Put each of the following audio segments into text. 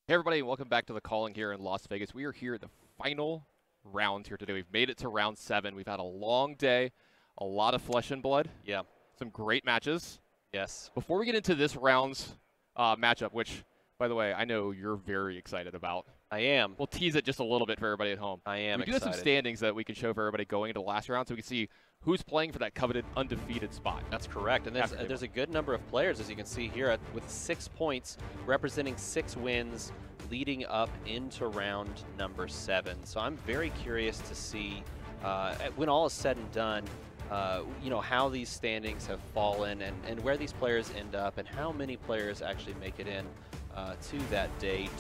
Hey everybody, welcome back to the Calling here in Las Vegas. We are here at the final round here today. We've made it to round 7. We've had a long day, a lot of flesh and blood. Yeah. Some great matches. Yes. Before we get into this round's matchup, which, by the way, I know you're very excited about. I am. We'll tease it just a little bit for everybody at home. I am We do have some excited. standings that we can show for everybody going into the last round so we can see who's playing for that coveted undefeated spot. That's correct. And there's a good number of players, as you can see here, with 6 points, representing 6 wins, leading up into round number 7. So I'm very curious to see, when all is said and done, how these standings have fallen and where these players end up and how many players actually make it in to that day 2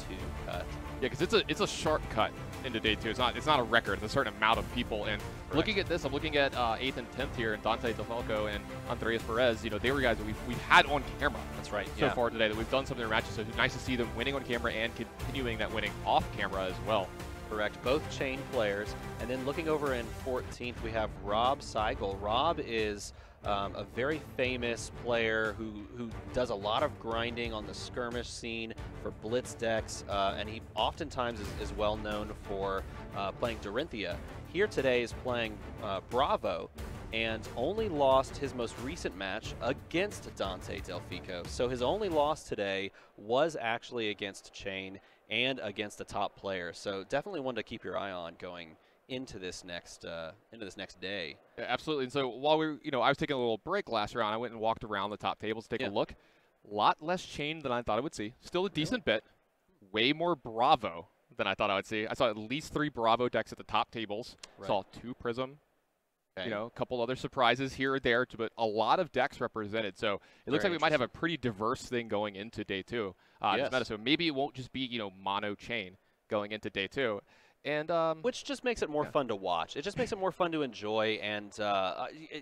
cut. Yeah, because it's a sharp cut into day 2. It's not a record. It's a certain amount of people. And looking at this, I'm looking at 8th and 10th here, and Dante DeFalco and Andreas Perez. You know, they were guys that we've had on camera. That's right. So far today that we've done some of their matches. So it's nice to see them winning on camera and continuing that winning off camera as well. Correct. Both chain players. And then looking over in 14th, we have Rob Seigel. Rob is a very famous player who does a lot of grinding on the skirmish scene for blitz decks, and he oftentimes is well known for playing Dorinthia. Here today is playing Bravo, and only lost his most recent match against Dante Delfico. So his only loss today was actually against Chain and against a top player. So definitely one to keep your eye on going into this next day. Yeah, absolutely. And so while I was taking a little break last round, I went and walked around the top tables to take a look. A lot less Chain than I thought I would see. Still a decent bit. Way more Bravo than I thought I would see. I saw at least 3 Bravo decks at the top tables. Right. Saw 2 Prism. Okay. You know, a couple other surprises here or there, but a lot of decks represented. So it looks like we might have a pretty diverse thing going into day 2. Yes. So maybe it won't just be, mono Chain going into day 2. And which just makes it more fun to watch. It just makes it more fun to enjoy, and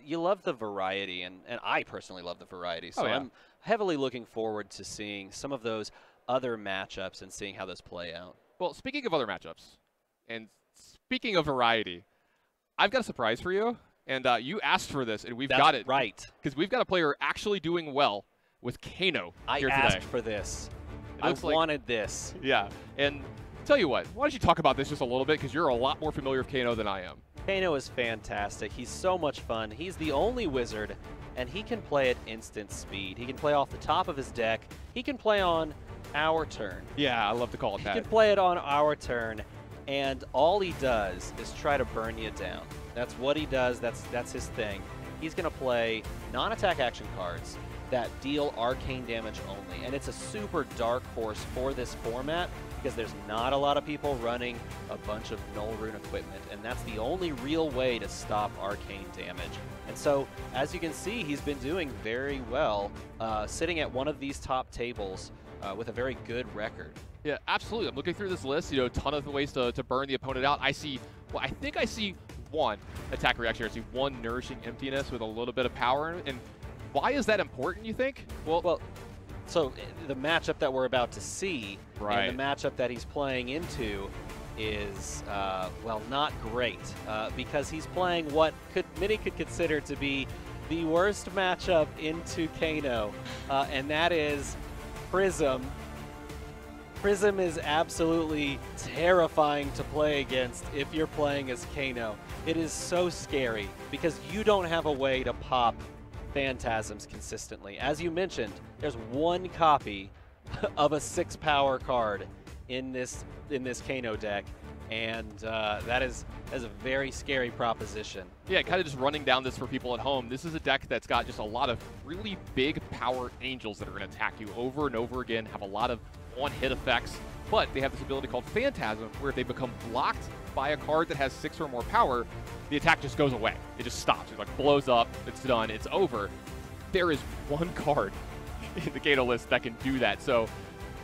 you love the variety, and I personally love the variety. So I'm heavily looking forward to seeing some of those other matchups and seeing how those play out. Well, speaking of other matchups, and speaking of variety, I've got a surprise for you, and you asked for this, and we've got it. Right. Because we've got a player actually doing well with Kano here today. I asked for this. I wanted this. Yeah, and tell you what, why don't you talk about this just a little bit, because you're a lot more familiar with Kano than I am. Kano is fantastic. He's so much fun. He's the only wizard, and he can play at instant speed. He can play off the top of his deck. He can play on our turn. Yeah, I love to call it that. He can play it on our turn, and all he does is try to burn you down. That's what he does. That's his thing. He's going to play non-attack action cards that deal arcane damage only, and it's a super dark horse for this format because there's not a lot of people running a bunch of null rune equipment, and that's the only real way to stop arcane damage. And so, as you can see, he's been doing very well, sitting at one of these top tables with a very good record. Yeah, absolutely. I'm looking through this list, a ton of ways to burn the opponent out. I think I see one attack reaction. I see one Nourishing Emptiness with a little bit of power. And why is that important, you think? Well, so the matchup that we're about to see, right, and the matchup that he's playing into is, not great, because he's playing what many could consider to be the worst matchup into Kano, and that is Prism. Prism is absolutely terrifying to play against if you're playing as Kano. It is so scary because you don't have a way to pop Phantasms consistently. As you mentioned, there's one copy of a 6-power card in this Kano deck, and that is a very scary proposition. Yeah, kind of just running down this for people at home. This is a deck that's got just a lot of really big power angels that are going to attack you over and over again, have a lot of on-hit effects, but they have this ability called Phantasm, where if they become blocked by a card that has 6 or more power, the attack just goes away. It just stops. It blows up. It's done. It's over. There is one card in the Kano list that can do that. So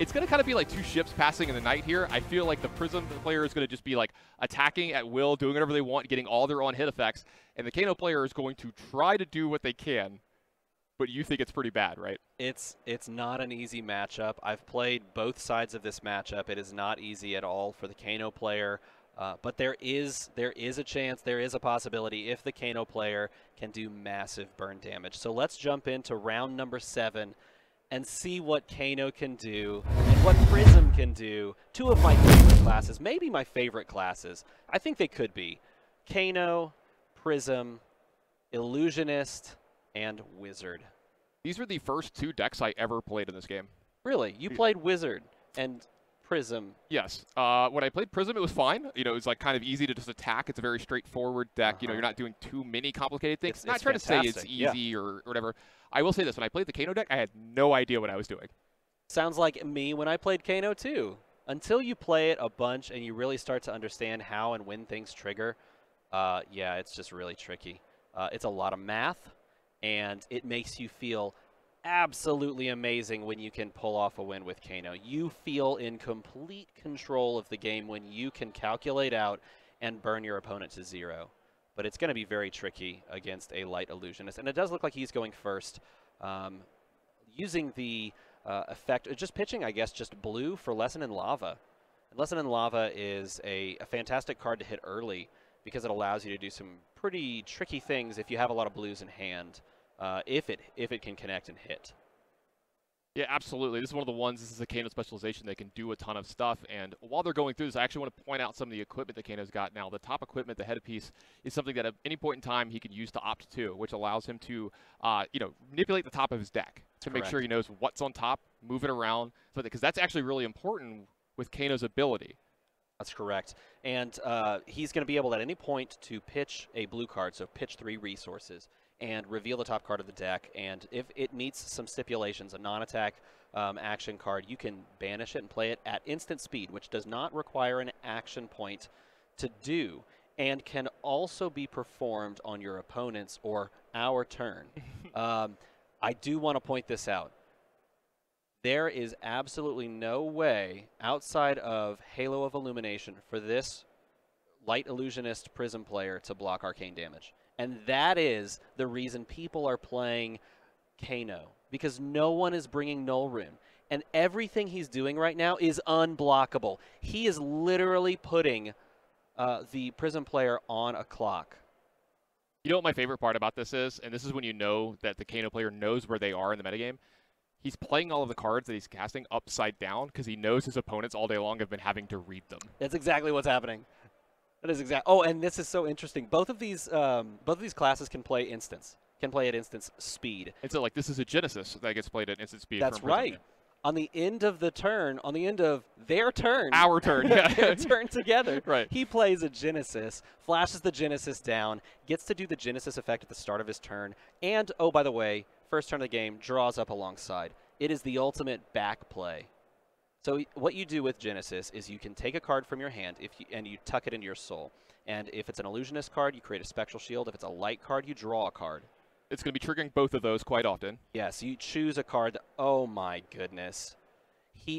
it's going to kind of be like 2 ships passing in the night here. I feel like the Prism player is going to just be attacking at will, doing whatever they want, getting all their on-hit effects, and the Kano player is going to try to do what they can. But you think it's pretty bad, right? It's not an easy matchup. I've played both sides of this matchup. It is not easy at all for the Kano player. But there is a chance, there is a possibility if the Kano player can do massive burn damage. So let's jump into round number 7. and see what Kano can do and what Prism can do. Two of my favorite classes, maybe my favorite classes. I think they could be. Kano, Prism, Illusionist, and Wizard. These were the first 2 decks I ever played in this game. Really? You played Wizard and Prism? Yes. When I played Prism, it was fine. You know, it was like kind of easy to just attack. It's a very straightforward deck. You know, you're not doing too many complicated things. It's not trying to say it's fantastic. easy or whatever. I will say this. When I played the Kano deck, I had no idea what I was doing. Sounds like me when I played Kano too. Until you play it a bunch and you really start to understand how and when things trigger, yeah, it's just really tricky. It's a lot of math, and it makes you feel absolutely amazing when you can pull off a win with Kano. You feel in complete control of the game when you can calculate out and burn your opponent to 0. But it's going to be very tricky against a light illusionist. And it does look like he's going first, using the effect, just pitching, I guess, just blue for Lesson in Lava. And Lesson in Lava is a fantastic card to hit early because it allows you to do some pretty tricky things if you have a lot of blues in hand. If it can connect and hit. Yeah, absolutely. This is one of the ones, this is a Kano specialization. They can do a ton of stuff. And while they're going through this, I actually want to point out some of the equipment that Kano's got now. The top equipment, the headpiece, is something that at any point in time he can use to opt to, which allows him to, you know, manipulate the top of his deck to make sure he knows what's on top, move it around, because that's actually really important with Kano's ability. That's correct. And he's going to be able at any point to pitch a blue card, so pitch 3 resources, and reveal the top card of the deck. And if it meets some stipulations, a non-attack action card, you can banish it and play it at instant speed, which does not require an action point to do, and can also be performed on your opponent's or our turn. I do want to point this out. There is absolutely no way outside of Halo of Illumination for this Light Illusionist Prism player to block arcane damage. And that is the reason people are playing Kano, because no one is bringing Null Rune. And everything he's doing right now is unblockable. He is literally putting the Prism player on a clock. You know what my favorite part about this is? And this is when you know that the Kano player knows where they are in the metagame. He's playing all of the cards that he's casting upside down because he knows his opponents all day long have been having to read them. That's exactly what's happening. That is exact. Oh, and this is so interesting. Both of these classes can play instance. Can play at instance speed. And so, like, this is a Genesis that gets played at instant speed. That's right. On the end of the turn, on the end of their turn. Our turn, yeah. Their turn together. Right. He plays a Genesis, flashes the Genesis down, gets to do the Genesis effect at the start of his turn, and, oh, by the way, first turn of the game, draws up alongside. It is the ultimate back play. So what you do with Genesis is you can take a card from your hand and you tuck it into your soul. And if it's an Illusionist card, you create a Spectral Shield. If it's a light card, you draw a card. It's going to be triggering both of those quite often. Yes, you choose a card. Oh my goodness.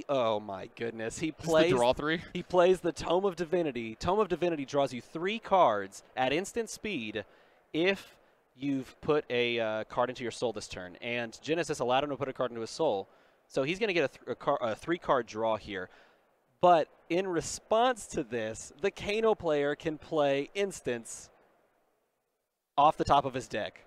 Oh my goodness. He plays the draw 3. He plays the Tome of Divinity. Tome of Divinity draws you 3 cards at instant speed if you've put a card into your soul this turn. And Genesis allowed him to put a card into his soul. So he's going to get a 3-card draw here. But in response to this, the Kano player can play instants off the top of his deck.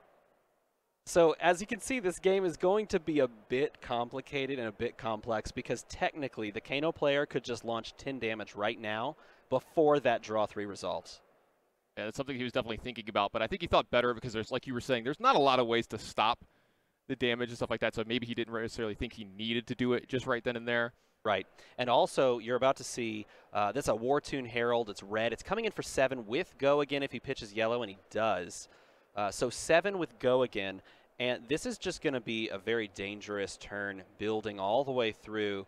So as you can see, this game is going to be a bit complicated and a bit complex because technically the Kano player could just launch 10 damage right now before that draw 3 resolves. Yeah, that's something he was definitely thinking about, but I think he thought better because there's, like you were saying, there's not a lot of ways to stop the damage and stuff like that, so maybe he didn't necessarily think he needed to do it just right then and there. Right. And also, you're about to see, this is a War Tune Herald. It's red. It's coming in for 7 with Go again if he pitches yellow, and he does. So 7 with Go again. And this is just going to be a very dangerous turn, building all the way through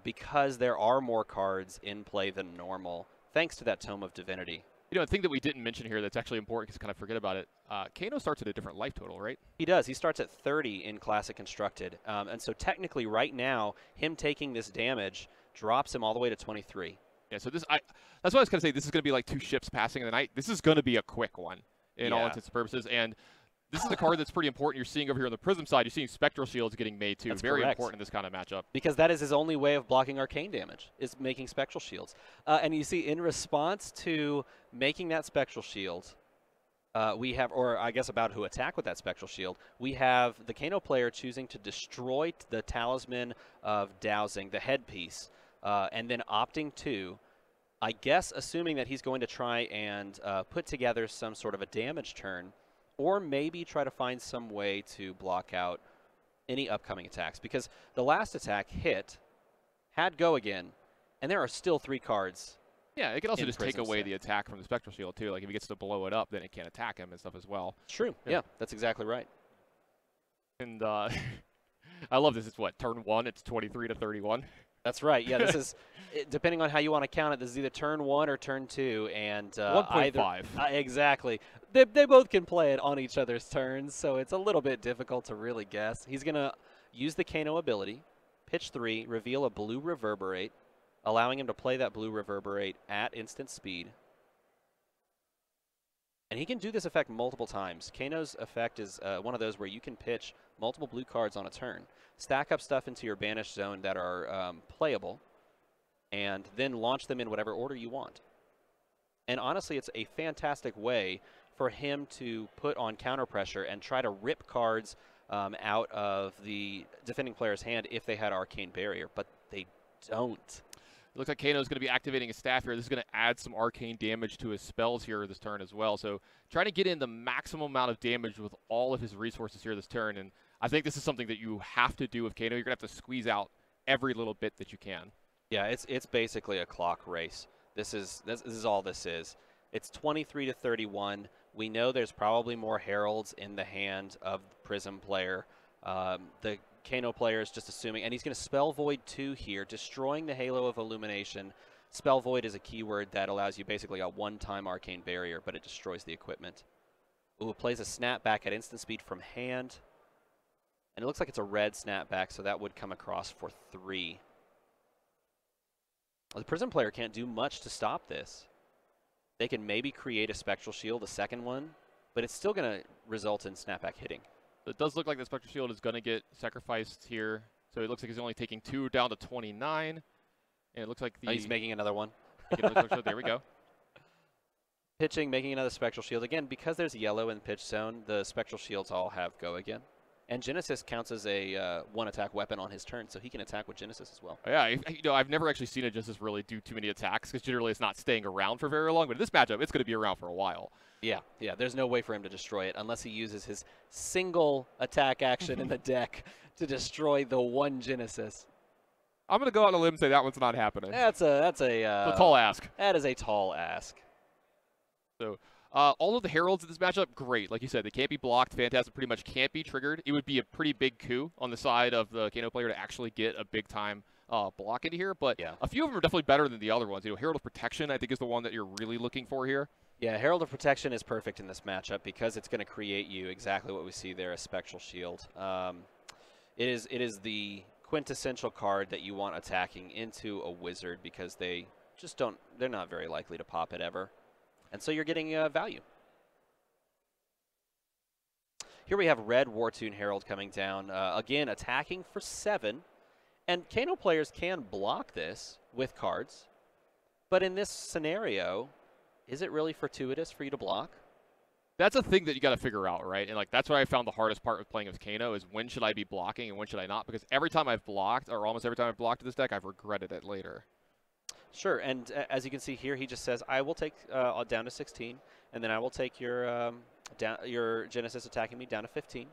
because there are more cards in play than normal, thanks to that Tome of Divinity. You know, a thing that we didn't mention here that's actually important because I kind of forget about it, Kano starts at a different life total, right? He does. He starts at 30 in Classic Constructed. And so technically right now, him taking this damage drops him all the way to 23. Yeah, so that's what I was going to say. This is going to be like 2 ships passing in the night. This is going to be a quick one in all intents and purposes. And this is a card that's pretty important. You're seeing over here on the Prism side, you're seeing Spectral Shields getting made too. That's very correct. important in this kind of matchup. Because that is his only way of blocking arcane damage, is making Spectral Shields. And you see, in response to making that Spectral Shield, We have, or I guess about who attack with that Spectral Shield, we have the Kano player choosing to destroy the Talisman of Dowsing, the headpiece, and then opting to, I guess, assuming that he's going to try and put together some sort of a damage turn, or maybe try to find some way to block out any upcoming attacks. Because the last attack hit, had Go Again, and there are still 3 cards. Yeah, it can also just take Prism away set. the attack from the Spectral Shield, too. Like, if he gets to blow it up, then it can't attack him and stuff as well. True. Yeah, that's exactly right. And I love this. It's what, turn 1? It's 23 to 31. That's right. Yeah, this is, depending on how you want to count it, this is either turn 1 or turn 2. And 1.5. Exactly. They both can play it on each other's turns, so it's a little bit difficult to really guess. He's going to use the Kano ability, pitch 3, reveal a blue Reverberate, allowing him to play that blue Reverberate at instant speed. And he can do this effect multiple times. Kano's effect is one of those where you can pitch multiple blue cards on a turn, stack up stuff into your banished zone that are playable, and then launch them in whatever order you want. And honestly, it's a fantastic way for him to put on counter pressure and try to rip cards out of the defending player's hand if they had Arcane Barrier, but they don't. It looks like Kano's going to be activating his staff here. This is going to add some arcane damage to his spells here this turn as well. So trying to get in the maximum amount of damage with all of his resources here this turn. And I think this is something that you have to do with Kano. You're going to have to squeeze out every little bit that you can. Yeah, it's basically a clock race. This is all this is. It's 23 to 31. We know there's probably more heralds in the hand of the Prism player. The Kano player is just assuming, and he's going to Spell Void 2 here, destroying the Halo of Illumination. Spell Void is a keyword that allows you basically a one-time Arcane Barrier, but it destroys the equipment. Ooh, it plays a Snapback at instant speed from hand. And it looks like it's a red Snapback, so that would come across for 3. The Prism player can't do much to stop this. They can maybe create a Spectral Shield, a second one, but it's still going to result in Snapback hitting. It does look like the Spectral Shield is going to get sacrificed here. So it looks like he's only taking 2 down to 29. And it looks like the... Oh, he's making another one. There we go. Pitching, making another Spectral Shield. Again, because there's yellow in pitch zone, the Spectral Shields all have Go Again. And Genesis counts as a one-attack weapon on his turn, so he can attack with Genesis as well. Yeah, I've never actually seen a Genesis really do too many attacks, because generally it's not staying around for very long. But in this matchup, it's going to be around for a while. Yeah, there's no way for him to destroy it unless he uses his single attack action in the deck to destroy the one Genesis. I'm going to go out on a limb and say that one's not happening. That's a tall ask. That is a tall ask. So all of the heralds in this matchup, great. Like you said, they can't be blocked. Phantasm pretty much can't be triggered. It would be a pretty big coup on the side of the Kano player to actually get a big-time block into here. But yeah, a few of them are definitely better than the other ones. Herald of Protection, I think, is the one that you're really looking for here. Yeah, Herald of Protection is perfect in this matchup because it's going to create you exactly what we see there, a Spectral Shield. It is the quintessential card that you want attacking into a wizard because they just they're not very likely to pop it ever. And so you're getting value. Here we have red Wartune Herald coming down, again attacking for 7. And Kano players can block this with cards, but in this scenario, is it really fortuitous for you to block? That's a thing that you got to figure out, right? And like that's what I found the hardest part with playing with Kano is when should I be blocking and when should I not? Because every time I've blocked, or almost every time I've blocked this deck, I've regretted it later. Sure, and as you can see here, he just says, I will take down to 16, and then I will take your Genesis attacking me down to 15.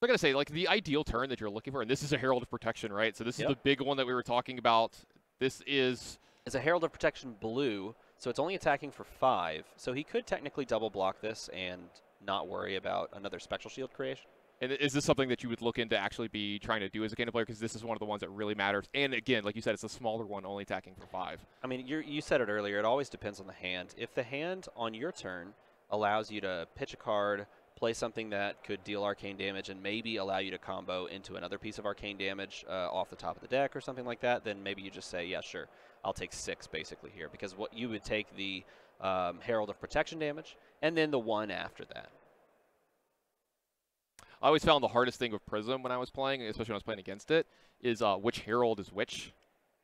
I'm going to say, like, the ideal turn that you're looking for, and this is a Herald of Protection, right? So this is the big one that we were talking about. This is... It's a Herald of Protection blue, so it's only attacking for 5. So he could technically double block this and not worry about another Spectral Shield creation. And is this something that you would look into actually be trying to do as a Kano player? Because this is one of the ones that really matters. And again, like you said, it's a smaller one, only attacking for 5. I mean, you said it earlier. It always depends on the hand. If the hand on your turn allows you to pitch a card, play something that could deal arcane damage, and maybe allow you to combo into another piece of arcane damage off the top of the deck or something like that, then maybe you just say, yeah, sure, I'll take 6 basically here. Because what you would take the Herald of Protection damage, and then the one after that. I always found the hardest thing with Prism when I was playing, especially when I was playing against it, is which Herald is which.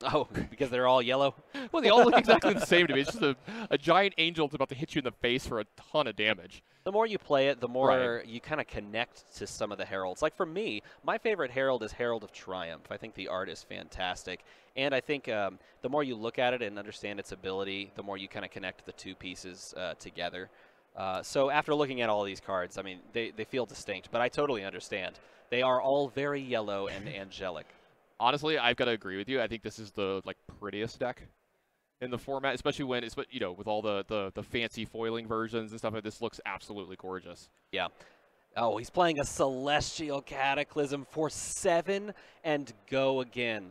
Oh, because they're all yellow? Well, they all look exactly the same to me. It's just a giant angel that's about to hit you in the face for a ton of damage. The more you play it, the more you kind of connect to some of the heralds. Like for me, my favorite herald is Herald of Triumph. I think the art is fantastic. And I think the more you look at it and understand its ability, the more you kind of connect the two pieces together. So after looking at all these cards, I mean, they feel distinct, but I totally understand. They are all very yellow and angelic. Honestly, I've got to agree with you. I think this is the prettiest deck in the format, especially when it's with all the fancy foiling versions and stuff. This looks absolutely gorgeous. Yeah. Oh, he's playing a Celestial Cataclysm for 7 and go again.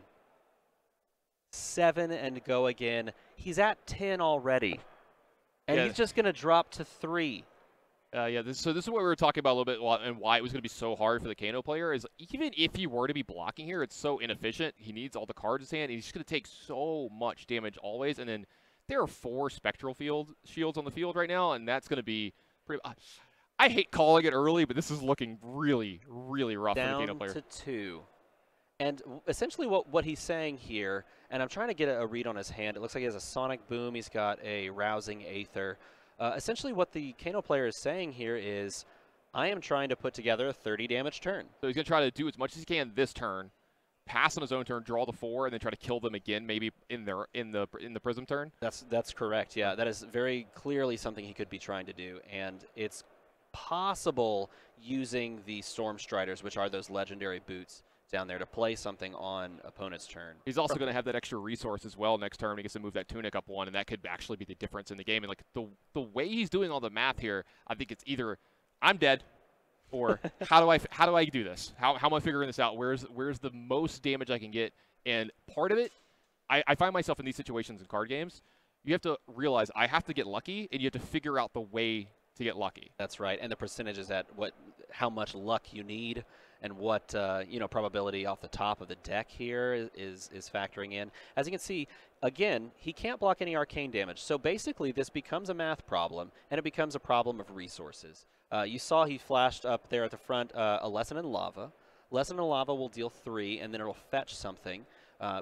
7 and go again. He's at 10 already, and he's just going to drop to 3. So this is what we were talking about a little bit, and why it was going to be so hard for the Kano player is even if he were to be blocking here, it's so inefficient. He needs all the cards in his hand, and he's just going to take so much damage always. And then there are 4 Spectral shields on the field right now, and that's going to be pretty... I hate calling it early, but this is looking really, really rough for the Kano player. Down to 2. And essentially what he's saying here, and I'm trying to get a read on his hand. It looks like he has a Sonic Boom. He's got a Rousing Aether. Essentially what the Kano player is saying here is, I am trying to put together a 30 damage turn. So he's going to try to do as much as he can this turn, pass on his own turn, draw the 4, and then try to kill them again, maybe in the Prism turn. That's correct. Yeah, that is very clearly something he could be trying to do, and it's possible using the Storm Striders, which are those legendary boots down there, to play something on opponent's turn. He's also going to have that extra resource as well next turn. He gets to move that Tunic up 1, and that could actually be the difference in the game. And like the way he's doing all the math here, I think it's either I'm dead, or how do I do this? How am I figuring this out? Where's the most damage I can get? And part of it, I find myself in these situations in card games. You have to realize I have to get lucky, and you have to figure out the way to get lucky. That's right, and the percentage is at how much luck you need, and what probability off the top of the deck here is factoring in. As you can see, again, he can't block any arcane damage. So basically, this becomes a math problem, and it becomes a problem of resources. You saw he flashed up there at the front a Lesson in Lava. Lesson in Lava will deal 3, and then it'll fetch something,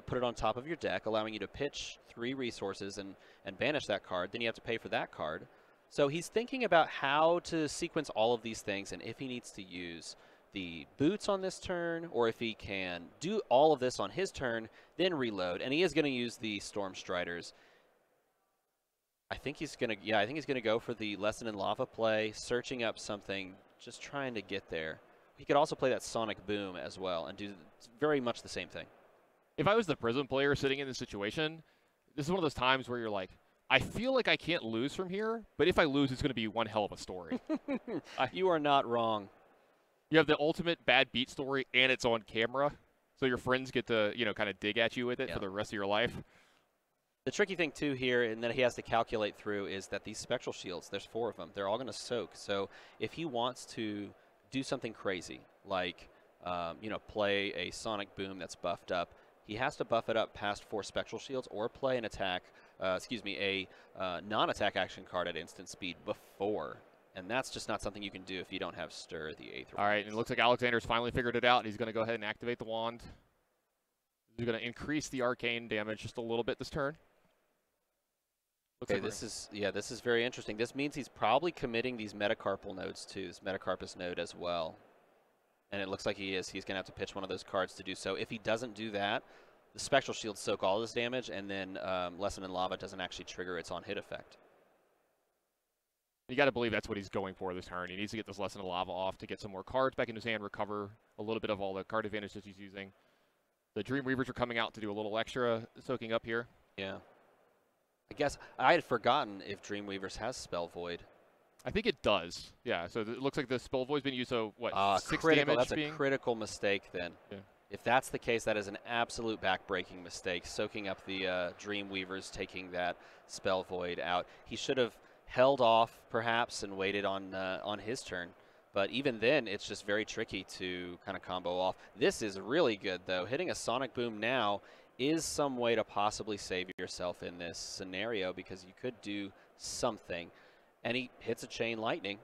put it on top of your deck, allowing you to pitch 3 resources and banish that card. Then you have to pay for that card. So he's thinking about how to sequence all of these things, and if he needs to use the boots on this turn, or if he can do all of this on his turn, then reload. And he is going to use the Storm Striders. I think he's going to go for the Lesson in Lava play, searching up something, just trying to get there. He could also play that Sonic Boom as well and do very much the same thing. If I was the Prism player sitting in this situation, this is one of those times where you're like, I feel like I can't lose from here, but if I lose, it's going to be one hell of a story. You are not wrong. You have the ultimate bad beat story, and it's on camera, so your friends get to, kind of dig at you with it for the rest of your life. The tricky thing, too, here, and that he has to calculate through, is that these Spectral Shields, there's 4 of them, they're all going to soak. So if he wants to do something crazy, like, play a Sonic Boom that's buffed up, he has to buff it up past 4 Spectral Shields or play an attack, a non-attack action card at instant speed before. And that's just not something you can do if you don't have Stir the Aether. All right, and it looks like Alexander's finally figured it out. He's going to go ahead and activate the wand. He's going to increase the arcane damage just a little bit this turn. Okay, this is very interesting. This means he's probably committing these metacarpal nodes to this Metacarpus node as well. And it looks like he is. He's going to have to pitch one of those cards to do so. If he doesn't do that, the Spectral Shields soak all this damage, and then Lesson in Lava doesn't actually trigger its on-hit effect. You got to believe that's what he's going for this turn. He needs to get this Lesson of Lava off to get some more cards back in his hand, recover a little bit of all the card advantages he's using. The Dream Weavers are coming out to do a little extra soaking up here. Yeah. I guess I had forgotten if Dream Weavers has Spell Void. I think it does. Yeah, so it looks like the Spell Void's been used, so what, 6 critical, damage? That's a critical mistake then. Yeah. If that's the case, that is an absolute back-breaking mistake, soaking up the Dream Weavers, taking that Spell Void out. He should have held off, perhaps, and waited on his turn. But even then, it's just very tricky to kind of combo off. This is really good, though. Hitting a Sonic Boom now is some way to possibly save yourself in this scenario, because you could do something. And he hits a Chain Lightning,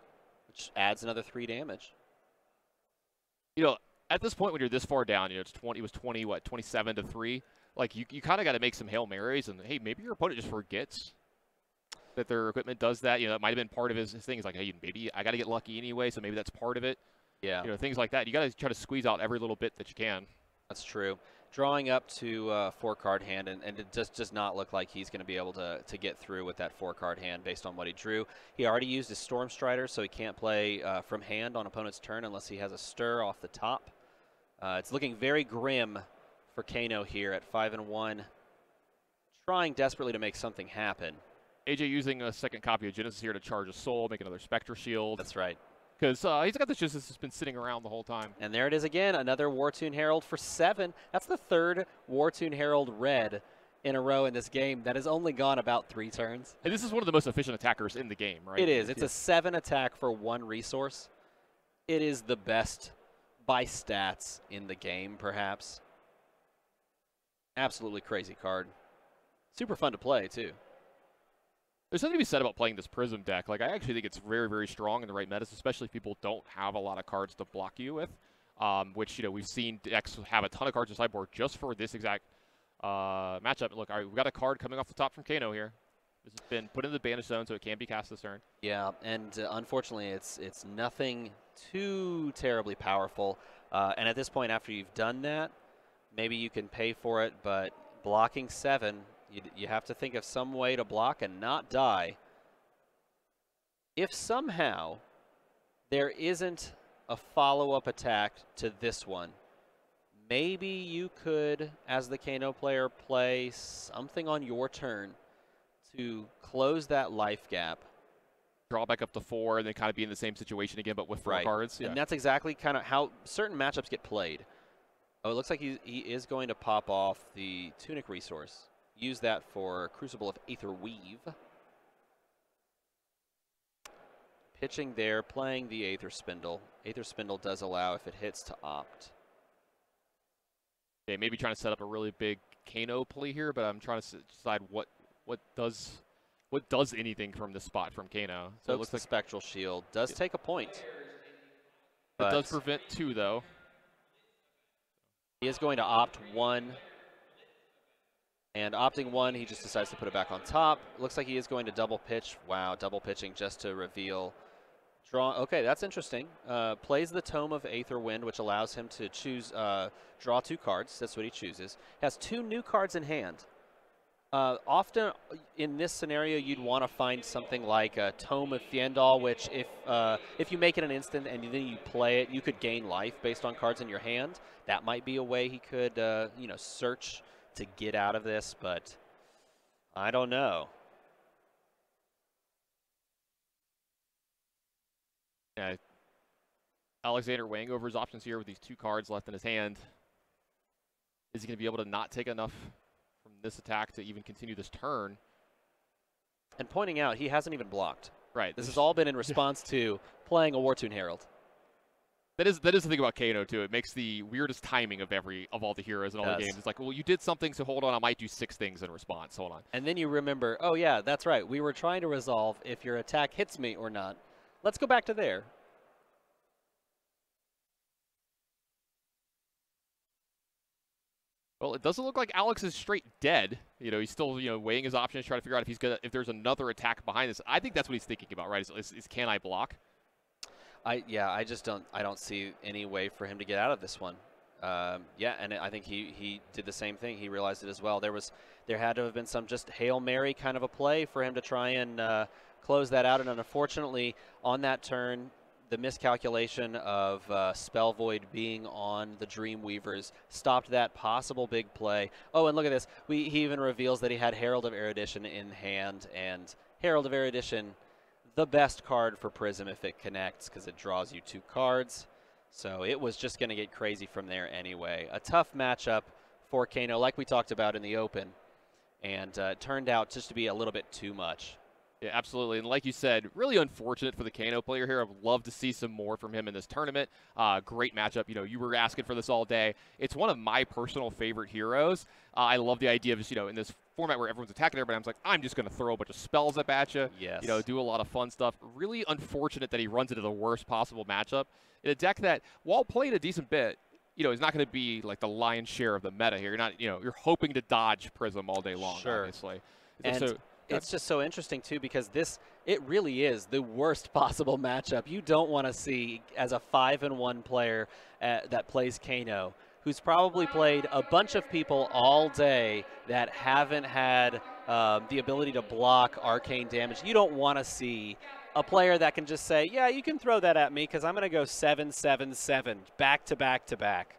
which adds another 3 damage. At this point, when you're this far down, it's 20. It was 20, 27 to 3. like you kind of got to make some Hail Marys, and hey, maybe your opponent just forgets that their equipment does that. You know, that might have been part of his thing. He's like, hey, maybe I got to get lucky anyway, so maybe that's part of it. Yeah. You know, things like that. You got to try to squeeze out every little bit that you can. That's true. Drawing up to 4-card hand, and it just does not look like he's going to be able to get through with that 4-card hand based on what he drew. He already used his Storm Strider, so he can't play from hand on opponent's turn unless he has a stir off the top. It's looking very grim for Kano here at 5-1, trying desperately to make something happen. AJ using a second copy of Genesis here to charge a soul, make another Spectre Shield. That's right. Because he's got this Genesis that's been sitting around the whole time. And there it is again, another War-Tune Herald for 7. That's the third War-Tune Herald red in a row in this game that has only gone about 3 turns. And this is one of the most efficient attackers in the game, right? It is. It's a 7 attack for 1 resource. It is the best by stats in the game, perhaps. Absolutely crazy card. Super fun to play, too. There's something to be said about playing this Prism deck. Like, I actually think it's very, very strong in the right metas, especially if people don't have a lot of cards to block you with, which, you know, we've seen decks have a ton of cards in sideboard just for this exact matchup. Look, all right, we've got a card coming off the top from Kano here. This has been put in the banish zone, so it can be cast this turn. Yeah, and unfortunately, it's nothing too terribly powerful. And at this point, after you've done that, maybe you can pay for it, but blocking 7... You have to think of some way to block and not die. If somehow there isn't a follow-up attack to this one, maybe you could, as the Kano player, play something on your turn to close that life gap. Draw back up to 4 and then kind of be in the same situation again, but with 4 cards. Yeah. And that's exactly kind of how certain matchups get played. Oh, it looks like he is going to pop off the Tunic resource. Use that for Crucible of Aether Weave. Pitching there, playing the Aether Spindle. Aether Spindle does allow, if it hits, to opt. Okay, maybe trying to set up a really big Kano play here, but I'm trying to decide what does anything from this spot from Kano. So it looks like Spectral Shield does take a point. It does prevent 2, though. He is going to opt 1. And opting 1, he just decides to put it back on top. Looks like he is going to double pitch. Wow, double pitching just to reveal. Draw. Okay, that's interesting. Plays the Tome of Aether Wind, which allows him to choose, draw 2 cards. That's what he chooses. Has 2 new cards in hand. Often in this scenario, you'd want to find something like a Tome of Thiendal, which if you make it an instant and then you play it, you could gain life based on cards in your hand. That might be a way he could, you know, search to get out of this, but I don't know. Yeah, Alexander weighing over his options here with these 2 cards left in his hand. Is he going to be able to not take enough from this attack to even continue this turn? And pointing out, he hasn't even blocked. Right. This has all been in response to playing a War-Tune Herald. That is the thing about Kano, too. It makes the weirdest timing of all the heroes in all the games. It's like, well, you did something, so hold on, I might do 6 things in response. Hold on. And then you remember, oh, yeah, that's right. We were trying to resolve if your attack hits me or not. Let's go back to there. Well, it doesn't look like Alex is straight dead. You know, he's still, you know, weighing his options, trying to figure out if there's another attack behind this. I think that's what he's thinking about, right? Is can I block? I don't see any way for him to get out of this one. Yeah, and I think he did the same thing. He realized it as well. There had to have been some just Hail Mary kind of a play for him to try and close that out. And unfortunately, on that turn, the miscalculation of Spell Void being on the Dreamweavers stopped that possible big play. Oh, and look at this. He even reveals that he had Herald of Erudition in hand, and Herald of Erudition, the best card for Prism if it connects, because it draws you 2 cards. So it was just going to get crazy from there anyway. A tough matchup for Kano, like we talked about in the Open, and it turned out just to be a little bit too much. Yeah, absolutely. And like you said, really unfortunate for the Kano player here. I'd love to see some more from him in this tournament. Great matchup. You know, you were asking for this all day. It's one of my personal favorite heroes. I love the idea of just, you know, in this format where everyone's attacking everybody, I'm like, I'm just going to throw a bunch of spells up at you. Yes. You know, do a lot of fun stuff. Really unfortunate that he runs into the worst possible matchup in a deck that, while played a decent bit, is not going to be like the lion's share of the meta here. You're not, you're hoping to dodge Prism all day long, sure. obviously. And so, it's just so interesting, too, because it really is the worst possible matchup. You don't want to see, as a 5-1 player that plays Kano, who's probably played a bunch of people all day that haven't had the ability to block arcane damage. You don't want to see a player that can just say, yeah, you can throw that at me because I'm going to go 7-7-7 back to back to back.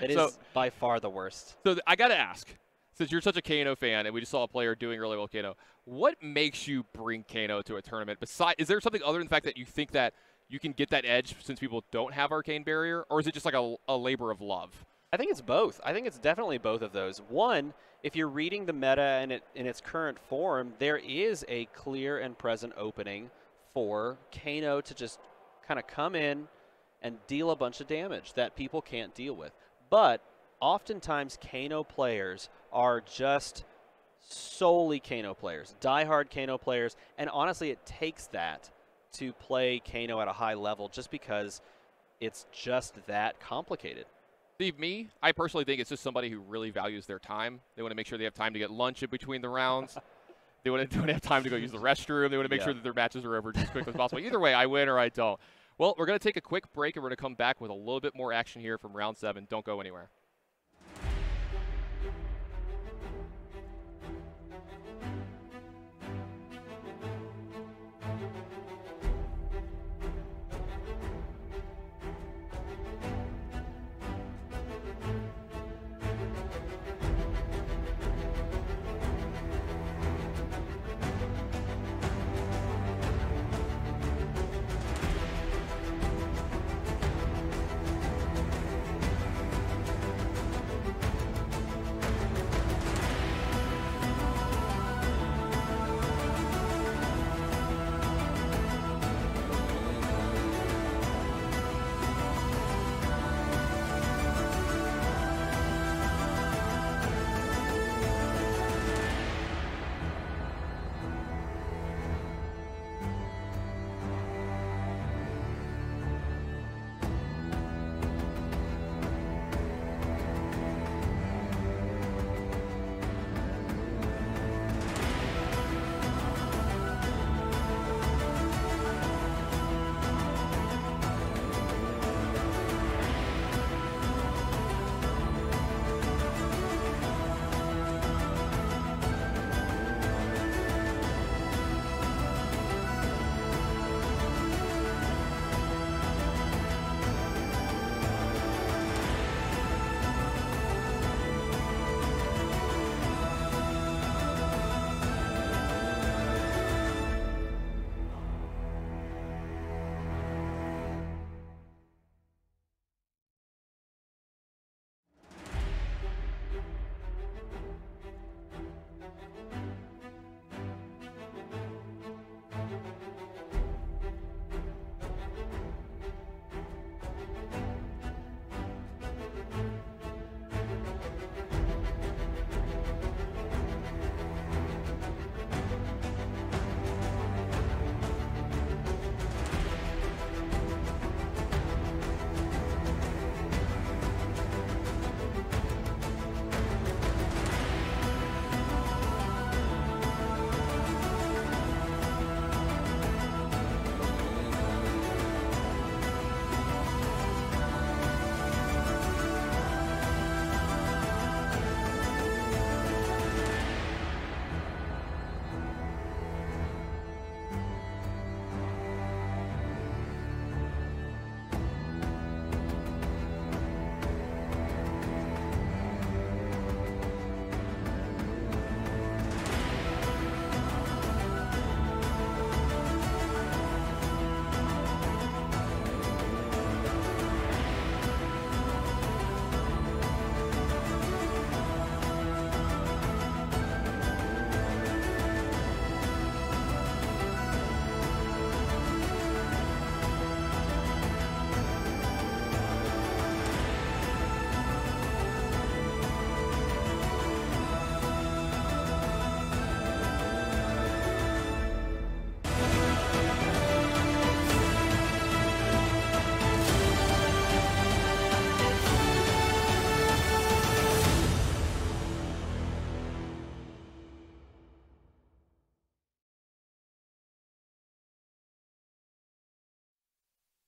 It is by far the worst. So I got to ask, since you're such a Kano fan and we just saw a player doing really well Kano, what makes you bring Kano to a tournament? Is there something other than the fact that you think that you can get that edge since people don't have Arcane Barrier, or is it just like a labor of love? I think it's both. I think it's definitely both of those. One, if you're reading the meta in its current form, there is a clear and present opening for Kano to just kind of come in and deal a bunch of damage that people can't deal with. But oftentimes Kano players are just solely Kano players, diehard Kano players, and honestly it takes that to play Kano at a high level just because it's just that complicated. Steve, I personally think it's just somebody who really values their time. They want to make sure they have time to get lunch in between the rounds. They want to have time to go use the restroom. They want to make sure that their matches are over as quickly as possible. Either way, I win or I don't. Well, we're going to take a quick break, and we're going to come back with a little bit more action here from round 7. Don't go anywhere.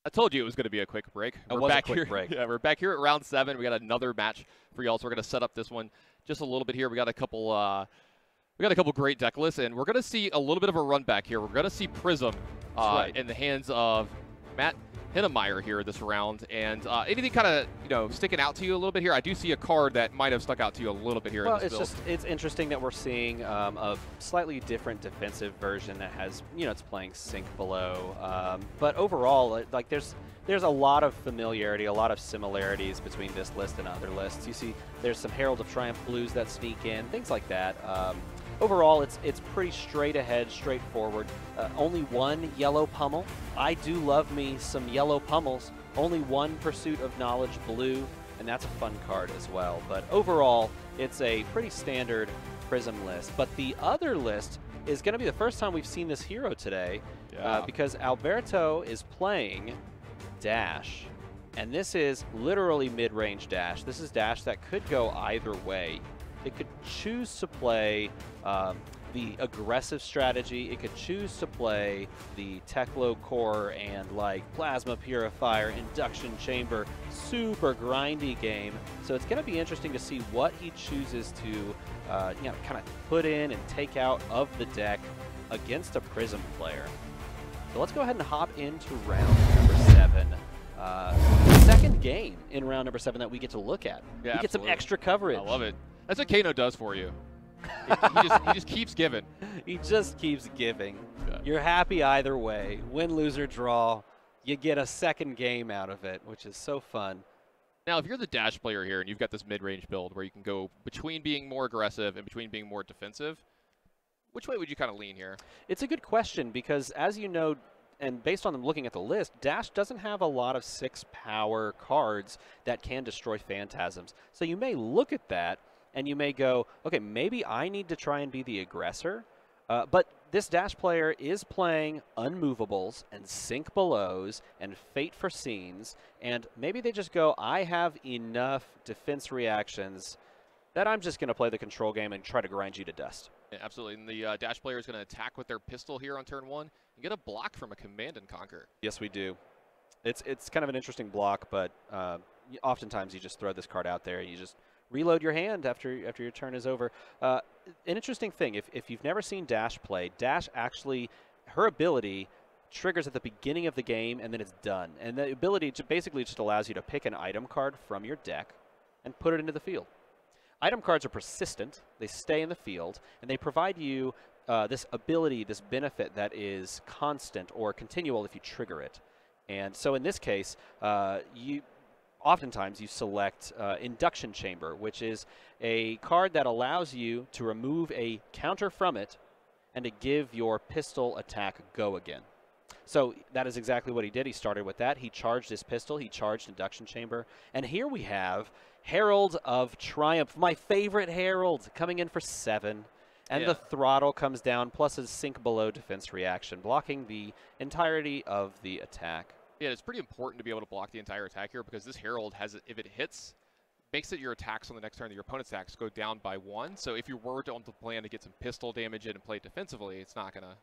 I told you it was going to be a quick break. It was a quick break. Yeah, we're back here at round 7. We got another match for y'all, so we're going to set up this one just a little bit here. We got a couple great deck lists, and we're going to see a little bit of a run back here. We're going to see Prism in the hands of Matt Henemyre here this round, and anything kind of sticking out to you a little bit here? I do see a card that might have stuck out to you a little bit here. Well, in this build. it's interesting that we're seeing a slightly different defensive version that has it's playing Sink Below, but overall like there's a lot of familiarity, a lot of similarities between this list and other lists. You see there's some Herald of Triumph blues that sneak in, things like that. Overall, it's pretty straight ahead, straightforward. Only one yellow pummel. I do love me some yellow pummels. Only one Pursuit of Knowledge blue, and that's a fun card as well. But overall, it's a pretty standard Prism list. But the other list is going to be the first time we've seen this hero today, because Alberto is playing Dash. And this is literally mid-range Dash. This is Dash that could go either way. It could choose to play the aggressive strategy. It could choose to play the Teklo Core and like Plasma Purifier, Induction Chamber, super grindy game. So it's going to be interesting to see what he chooses to kind of put in and take out of the deck against a Prism player. So let's go ahead and hop into round number 7. Second game in round number 7 that we get to look at. Yeah, we get some extra coverage. I love it. That's what Kano does for you. he just keeps giving. He just keeps giving. Yeah. You're happy either way. Win, lose, or draw. You get a second game out of it, which is so fun. Now, if you're the Dash player here and you've got this mid-range build where you can go between being more aggressive and between being more defensive, which way would you kind of lean here? It's a good question because, as you know, and based on them looking at the list, Dash doesn't have a lot of 6-power cards that can destroy Phantasms. So you may look at that and you may go, okay, maybe I need to try and be the aggressor. But this Dash player is playing Unmovables and Sink Belows and Fate for Scenes, and maybe they just go, I have enough defense reactions that I'm just going to play the control game and try to grind you to dust. Yeah, absolutely. And the Dash player is going to attack with their pistol here on turn 1 and get a block from a Command and Conquer. Yes, we do. It's kind of an interesting block, but oftentimes you just throw this card out there and you just reload your hand after your turn is over. An interesting thing, if you've never seen Dash play, Dash actually, her ability triggers at the beginning of the game and then it's done. And the ability basically just allows you to pick an item card from your deck and put it into the field. Item cards are persistent, they stay in the field, and they provide you this ability, this benefit that is constant or continual if you trigger it. And so in this case, oftentimes you select Induction Chamber, which is a card that allows you to remove a counter from it and to give your pistol attack go again. So that is exactly what he did. He started with that. He charged his pistol. He charged Induction Chamber. And here we have Herald of Triumph, my favorite Herald, coming in for 7. And the throttle comes down, plus his Sink Below defense reaction, blocking the entirety of the attack. Yeah, it's pretty important to be able to block the entire attack here because this Herald has, if it hits, makes it your attacks on the next turn, your opponent's attacks go down by 1. So if you were to plan to get some pistol damage in and play defensively, it's not going to...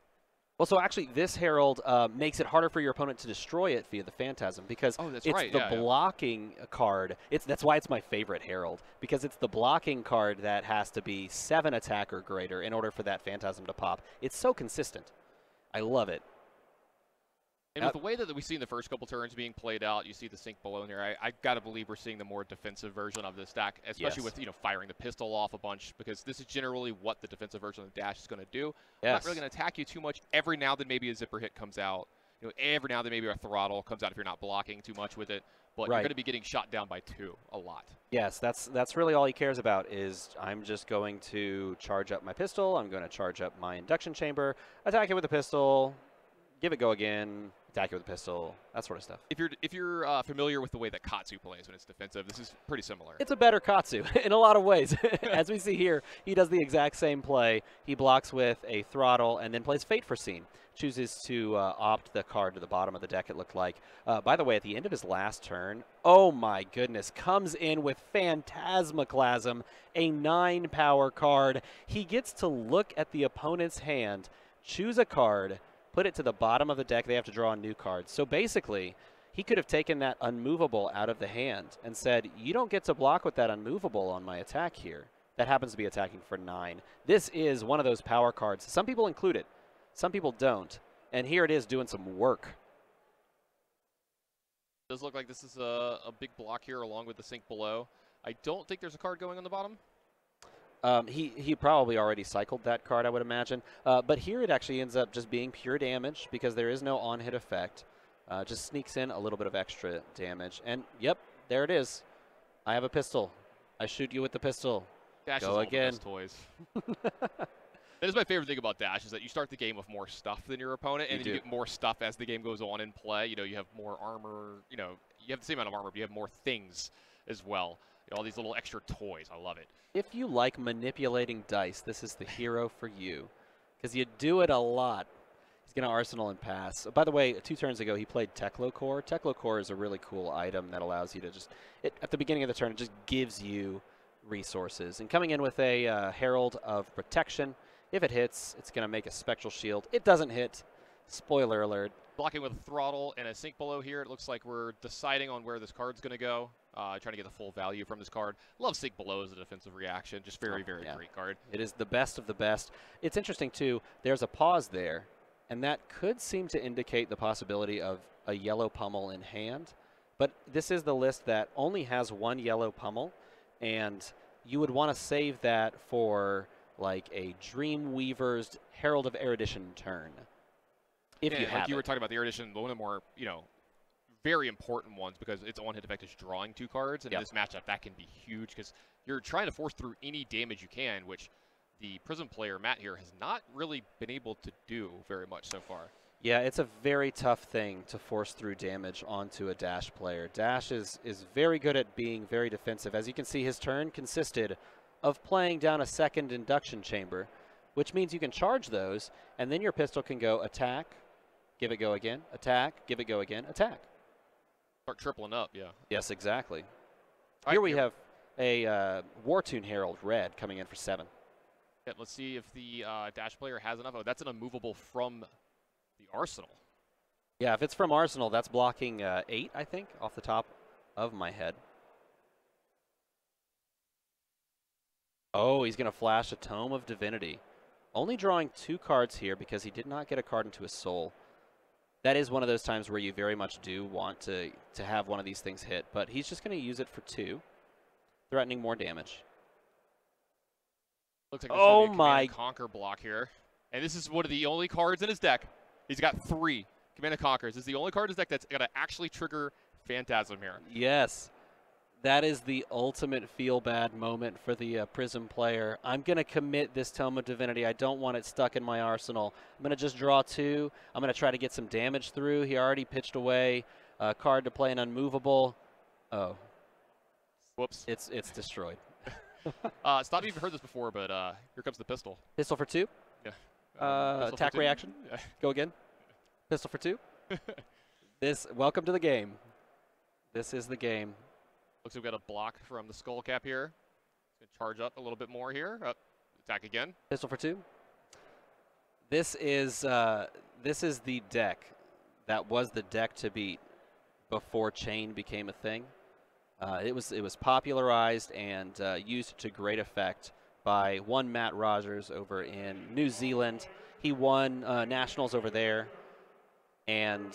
Well, so actually this Herald makes it harder for your opponent to destroy it via the Phantasm because it's the blocking card. That's why it's my favorite Herald, because it's the blocking card that has to be 7 attack or greater in order for that Phantasm to pop. It's so consistent. I love it. And with the way that we see in the first couple turns being played out, you see the Sink Below in there. I got to believe we're seeing the more defensive version of this deck, especially with firing the pistol off a bunch, because this is generally what the defensive version of the Dash is going to do. Not really going to attack you too much. Every now and then maybe a zipper hit comes out. Every now and then maybe a throttle comes out if you're not blocking too much with it. But you're going to be getting shot down by 2 a lot. Yes, that's really all he cares about is I'm just going to charge up my pistol. I'm going to charge up my Induction Chamber, attack it with a pistol, give it go again, attack it with a pistol, that sort of stuff. If you're familiar with the way that Katsu plays when it's defensive, this is pretty similar. It's a better Katsu in a lot of ways. As we see here, he does the exact same play. He blocks with a throttle and then plays Fate for Scene. Chooses to opt the card to the bottom of the deck, it looked like. By the way, at the end of his last turn, oh my goodness, comes in with Phantasmaclasm, a 9-power card. He gets to look at the opponent's hand, choose a card, put it to the bottom of the deck. They have to draw a new card. So basically, he could have taken that unmovable out of the hand and said, you don't get to block with that unmovable on my attack here. That happens to be attacking for 9. This is one of those power cards. Some people include it. Some people don't. And here it is doing some work. It does look like this is a big block here along with the sink below. I don't think there's a card going on the bottom. He probably already cycled that card, I would imagine. But here it actually ends up just being pure damage because there is no on-hit effect. Just sneaks in a little bit of extra damage. And, yep, there it is. I have a pistol. I shoot you with the pistol. Dash Go is again. All the best toys. That is my favorite thing about Dash, is that you start the game with more stuff than your opponent, and then you get more stuff as the game goes on in play. You know, you have more armor. You know, you have the same amount of armor, but you have more things as well. You know, all these little extra toys. I love it. If you like manipulating dice, this is the hero for you, because you do it a lot. He's going to Arsenal and pass. By the way, 2 turns ago, he played Teklo Core. Teklo Core is a really cool item that allows you to just, at the beginning of the turn, it just gives you resources. And coming in with a Herald of Protection, if it hits, it's going to make a Spectral Shield. It doesn't hit. Spoiler alert. Blocking with a Throttle and a Sink below here. It looks like we're deciding on where this card's going to go. Trying to get the full value from this card. Love Sink below as a defensive reaction. Just very great card. It is the best of the best. It's interesting, too. There's a pause there, and that could seem to indicate the possibility of a yellow pummel in hand. But this is the list that only has 1 yellow pummel, and you would want to save that for like a Dreamweaver's Herald of Erudition turn. If you have like you were talking about the Erudition, one of the more, you know, very important ones, because its on-hit effect is drawing 2 cards, and in this matchup that can be huge because you're trying to force through any damage you can, which the Prism player, Matt here, has not really been able to do very much so far. Yeah, it's a very tough thing to force through damage onto a Dash player. Dash is very good at being very defensive. As you can see, his turn consisted of playing down a 2nd induction chamber, which means you can charge those, and then your pistol can go attack, give it go again, attack, give it go again, attack. Start tripling up, yeah. Yes, exactly. All Here right, we have a Wartune Herald red coming in for 7. Yeah, let's see if the Dash player has enough. Oh, that's an immovable from the Arsenal. Yeah, if it's from Arsenal, that's blocking 8, I think, off the top of my head. Oh, he's going to flash a Tome of Divinity. Only drawing 2 cards here because he did not get a card into his soul. That is one of those times where you very much do want to have one of these things hit, but he's just going to use it for 2, threatening more damage. Looks like there's Command and Conquer block here. And this is one of the only cards in his deck. He's got 3 Command and Conquers. This is the only card in his deck that's going to actually trigger Phantasm here. Yes. That is the ultimate feel-bad moment for the Prism player. I'm going to commit this Tome of Divinity. I don't want it stuck in my arsenal. I'm going to just draw 2. I'm going to try to get some damage through. He already pitched away a card to play an unmovable. Oh. Whoops. It's destroyed. It's not even heard this before, but here comes the pistol. Pistol for 2? Yeah. Attack reaction? Yeah. Go again. Pistol for 2? Welcome to the game. This is the game. Looks like we've got a block from the Skull Cap here. Going to charge up a little bit more here. Attack again. Pistol for 2. This is the deck that was the deck to beat before Chain became a thing. It was popularized and used to great effect by one Matt Rogers over in New Zealand. He won nationals over there. And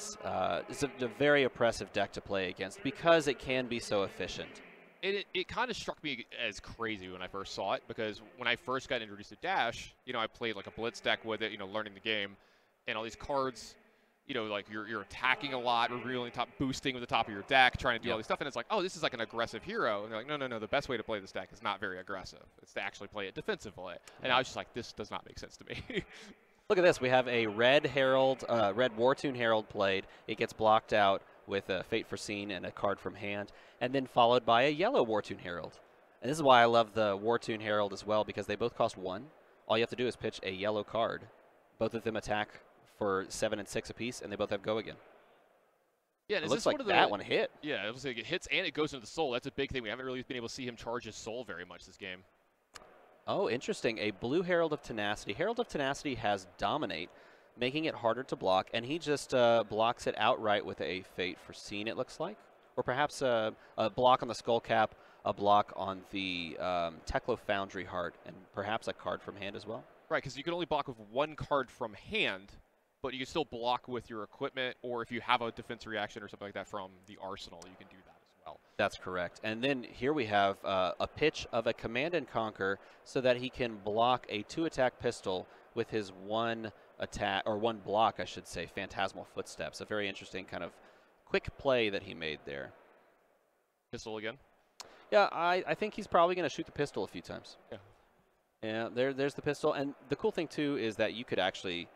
it's a very oppressive deck to play against because it can be so efficient. It kind of struck me as crazy when I first saw it, because when I first got introduced to Dash, you know, I played like a Blitz deck with it, you know, learning the game, and all these cards, you know, like you're attacking a lot, revealing top, boosting with the top of your deck, trying to do all this stuff, and it's like, oh, this is like an aggressive hero, and they're like, no, the best way to play this deck is not very aggressive. It's to actually play it defensively. And I was just like, this does not make sense to me. Look at this. We have a red Herald, red Wartune Herald played. It gets blocked out with a Fate Foreseen and a card from hand, and then followed by a yellow Wartune Herald. And this is why I love the Wartune Herald as well, because they both cost 1. All you have to do is pitch a yellow card. Both of them attack for 7 and 6 apiece, and they both have go again. Yeah, it looks like that one hit. Yeah, it looks like it hits and it goes into the soul. That's a big thing. We haven't really been able to see him charge his soul very much this game. Oh, interesting. A blue Herald of Tenacity. Herald of Tenacity has Dominate, making it harder to block, and he just blocks it outright with a Fate Foreseen, it looks like. Or perhaps a block on the Skull Cap, a block on the Teklo Foundry Heart, and perhaps a card from hand as well. Right, because you can only block with one card from hand, but you can still block with your equipment, or if you have a defense reaction or something like that from the arsenal, you can do that as well. That's correct. And then here we have a pitch of a Command and Conquer so that he can block a 2-attack pistol with his 1 attack, or 1 block, I should say, Phantasmal Footsteps. A very interesting kind of quick play that he made there. Pistol again? Yeah, I think he's probably going to shoot the pistol a few times. Yeah. Yeah, there's the pistol. And the cool thing, too, is that you could actually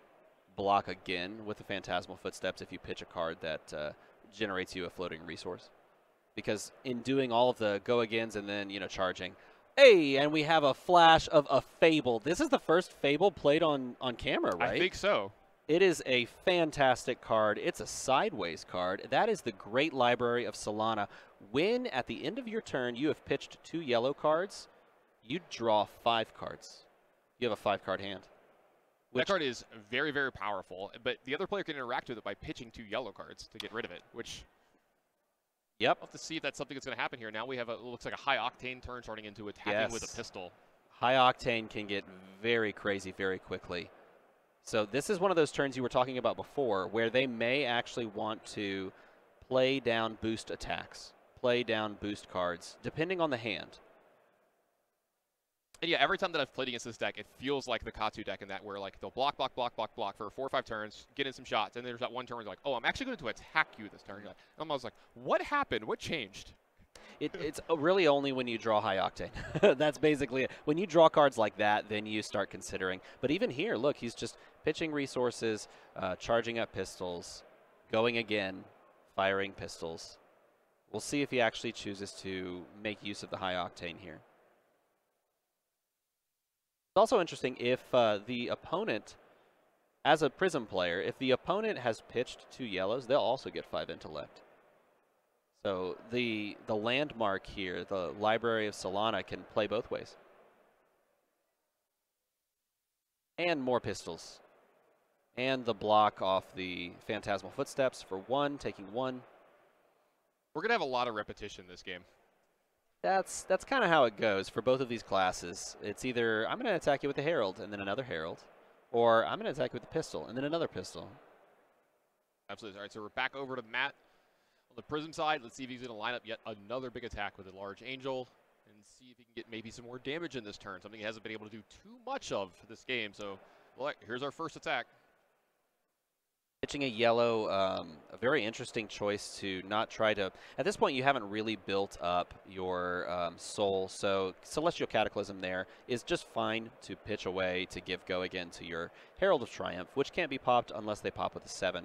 block again with the Phantasmal Footsteps if you pitch a card that generates you a floating resource. Because in doing all of the go-agains and then, charging, hey, and we have a flash of a Fable. This is the first Fable played on camera, right? I think so. It is a fantastic card. It's a sideways card. That is the Great Library of Solana. When, at the end of your turn, you have pitched 2 yellow cards, you draw 5 cards. You have a 5-card hand. That card is very, very powerful, but the other player can interact with it by pitching 2 yellow cards to get rid of it, which... Yep. We'll have to see if that's something that's going to happen here. Now we have it looks like a high octane turn turning into attacking with a pistol. High octane can get very crazy very quickly. So this is one of those turns you were talking about before where they may actually want to play down boost attacks, play down boost cards, depending on the hand. And yeah, every time that I've played against this deck, it feels like the Katu deck in that where like they'll block for 4 or 5 turns, get in some shots, and there's that one turn where they're like, oh, I'm actually going to attack you this turn. And I was like, what happened? What changed? It's really only when you draw high octane. That's basically it. When you draw cards like that, then you start considering. But even here, look, he's just pitching resources, charging up pistols, going again, firing pistols. We'll see if he actually chooses to make use of the high octane here. It's also interesting if the opponent, as a Prism player, if the opponent has pitched 2 yellows, they'll also get 5 intellect. So the landmark here, the Library of Solana, can play both ways. And more pistols. And the block off the Phantasmal Footsteps for 1, taking 1. We're going to have a lot of repetition this game. That's kind of how it goes for both of these classes. It's either I'm going to attack you with the Herald and then another Herald, or I'm going to attack you with the pistol and then another pistol. Absolutely. All right, so we're back over to Matt on the Prism side. Let's see if he's going to line up yet another big attack with a large angel and see if he can get maybe some more damage in this turn, something he hasn't been able to do too much of this game. So look, here's our first attack. Pitching a yellow, a very interesting choice to not try to... At this point, you haven't really built up your soul, so Celestial Cataclysm there is just fine to pitch away to give go again to your Herald of Triumph, which can't be popped unless they pop with a 7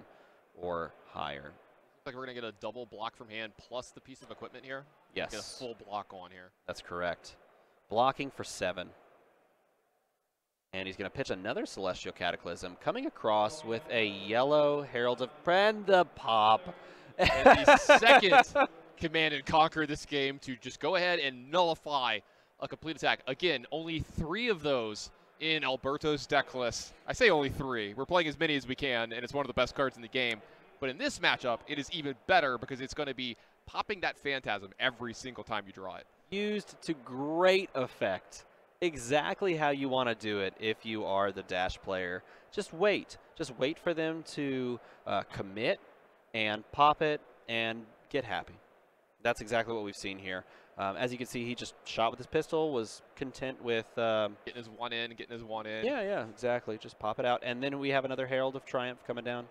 or higher. Looks like we're going to get a double block from hand plus the piece of equipment here. Yes. Get a full block on here. That's correct. Blocking for 7. And he's going to pitch another Celestial Cataclysm, coming across with a yellow Herald of the pop. And the second Command and Conquer this game to just go ahead and nullify a complete attack. Again, only 3 of those in Alberto's deck list. I say only 3. We're playing as many as we can, and it's one of the best cards in the game. But in this matchup, it is even better because it's going to be popping that Phantasm every single time you draw it. Used to great effect. Exactly how you want to do it if you are the Dash player. Just wait. Just wait for them to commit and pop it and get happy. That's exactly what we've seen here. As you can see, he just shot with his pistol, was content with... getting his 1 in, getting his 1 in. Yeah, exactly. Just pop it out. And then we have another Herald of Triumph coming down.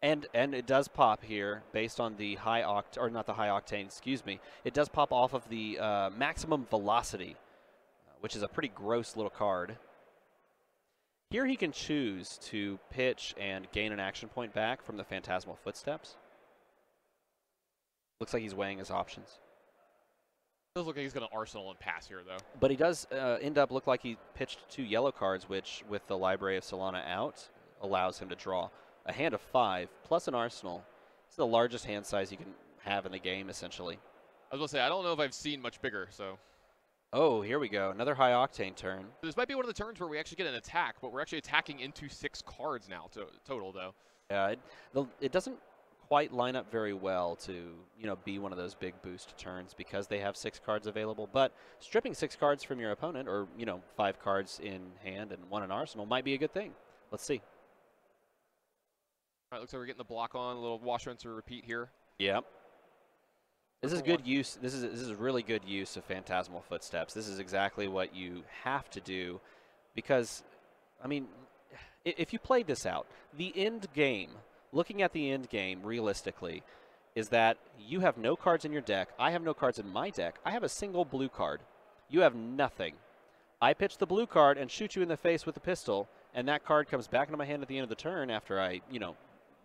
And it does pop here based on the high octane, or not the high octane, excuse me. It does pop off of the maximum velocity, which is a pretty gross little card. Here he can choose to pitch and gain an action point back from the Phantasmal Footsteps. Looks like he's weighing his options. Does look like he's going to arsenal and pass here, though. But he does end up look like he pitched 2 yellow cards, which, with the Library of Solana out, allows him to draw a hand of 5 plus an arsenal. It's the largest hand size you can have in the game, essentially. I was going to say, I don't know if I've seen much bigger, so... Oh, here we go. Another high octane turn. This might be one of the turns where we actually get an attack, but we're actually attacking into 6 cards now total, though. Yeah, it doesn't quite line up very well to, be one of those big boost turns because they have 6 cards available. But stripping 6 cards from your opponent, or 5 cards in hand and 1 in arsenal, might be a good thing. Let's see. All right, looks like we're getting the block on. A little wash, rinse, or repeat here. Yep. This is good use. This is really good use of Phantasmal Footsteps. This is exactly what you have to do, because, I mean, if you played this out, the end game, looking at the end game realistically, is that you have no cards in your deck. I have no cards in my deck. I have a single blue card. You have nothing. I pitch the blue card and shoot you in the face with a pistol, and that card comes back into my hand at the end of the turn after I,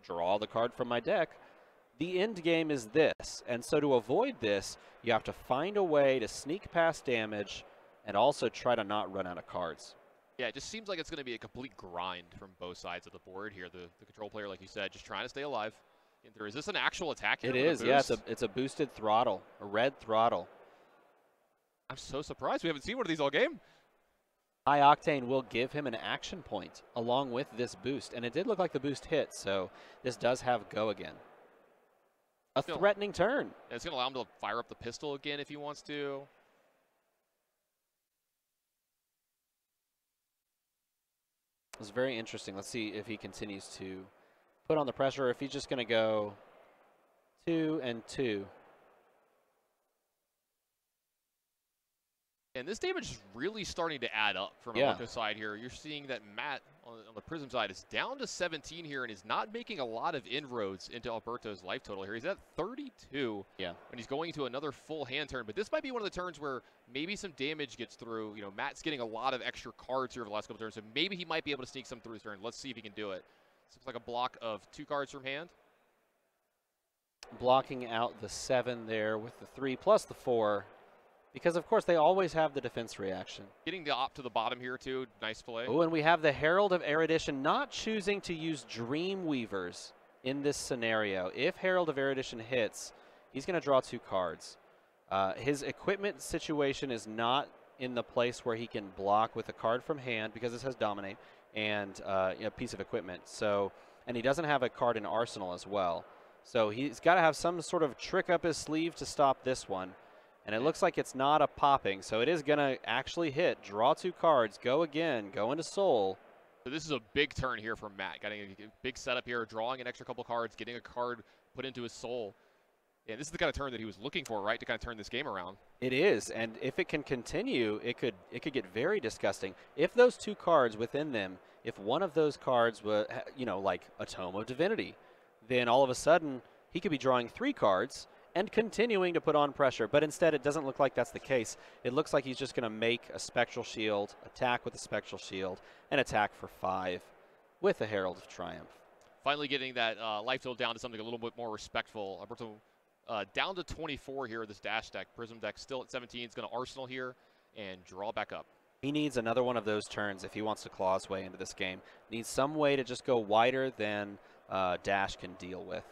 draw the card from my deck. The end game is this, and so to avoid this, you have to find a way to sneak past damage and also try to not run out of cards. Yeah, it just seems like it's going to be a complete grind from both sides of the board here. The control player, like you said, just trying to stay alive. Is this an actual attack here? It is, yeah. It's a boosted throttle, a red throttle. I'm so surprised we haven't seen one of these all game. High Octane will give him an action point along with this boost, and it did look like the boost hit, so this does have go again. A threatening turn. It's going to allow him to fire up the pistol again if he wants to. It's very interesting. Let's see if he continues to put on the pressure, or if he's just going to go 2 and 2. And this damage is really starting to add up from Alberto's side here. You're seeing that Matt on the Prism side is down to 17 here and is not making a lot of inroads into Alberto's life total here. He's at 32. Yeah. And he's going to another full hand turn. But this might be one of the turns where maybe some damage gets through. Matt's getting a lot of extra cards here over the last couple turns, so maybe he might be able to sneak some through his turn. Let's see if he can do it. This looks like a block of 2 cards from hand. Blocking out the 7 there with the 3 plus the 4. Because, of course, they always have the defense reaction. Getting the op to the bottom here, too. Nice play. Oh, and we have the Herald of Erudition not choosing to use Dreamweavers in this scenario. If Herald of Erudition hits, he's going to draw 2 cards. His equipment situation is not in the place where he can block with a card from hand, because this has Dominate and a piece of equipment. So, and he doesn't have a card in Arsenal as well. So he's got to have some sort of trick up his sleeve to stop this one. And it looks like it's not a popping, so it is going to actually hit. Draw 2 cards, go again, go into Soul. So this is a big turn here from Matt. Getting a big setup here, drawing an extra couple cards, getting a card put into his Soul. Yeah, this is the kind of turn that he was looking for, right, to kind of turn this game around. It is, and if it can continue, it could get very disgusting. If those 2 cards within them, if one of those cards was, like a Tome of Divinity, then all of a sudden he could be drawing 3 cards and continuing to put on pressure. But instead, it doesn't look like that's the case. It looks like he's just going to make a Spectral Shield, attack with a Spectral Shield, and attack for 5 with a Herald of Triumph. Finally getting that life total down to something a little bit more respectful. Alberto down to 24 here with this Dash deck. Prism deck still at 17. He's going to Arsenal here and draw back up. He needs another one of those turns if he wants to claw his way into this game. Needs some way to just go wider than Dash can deal with.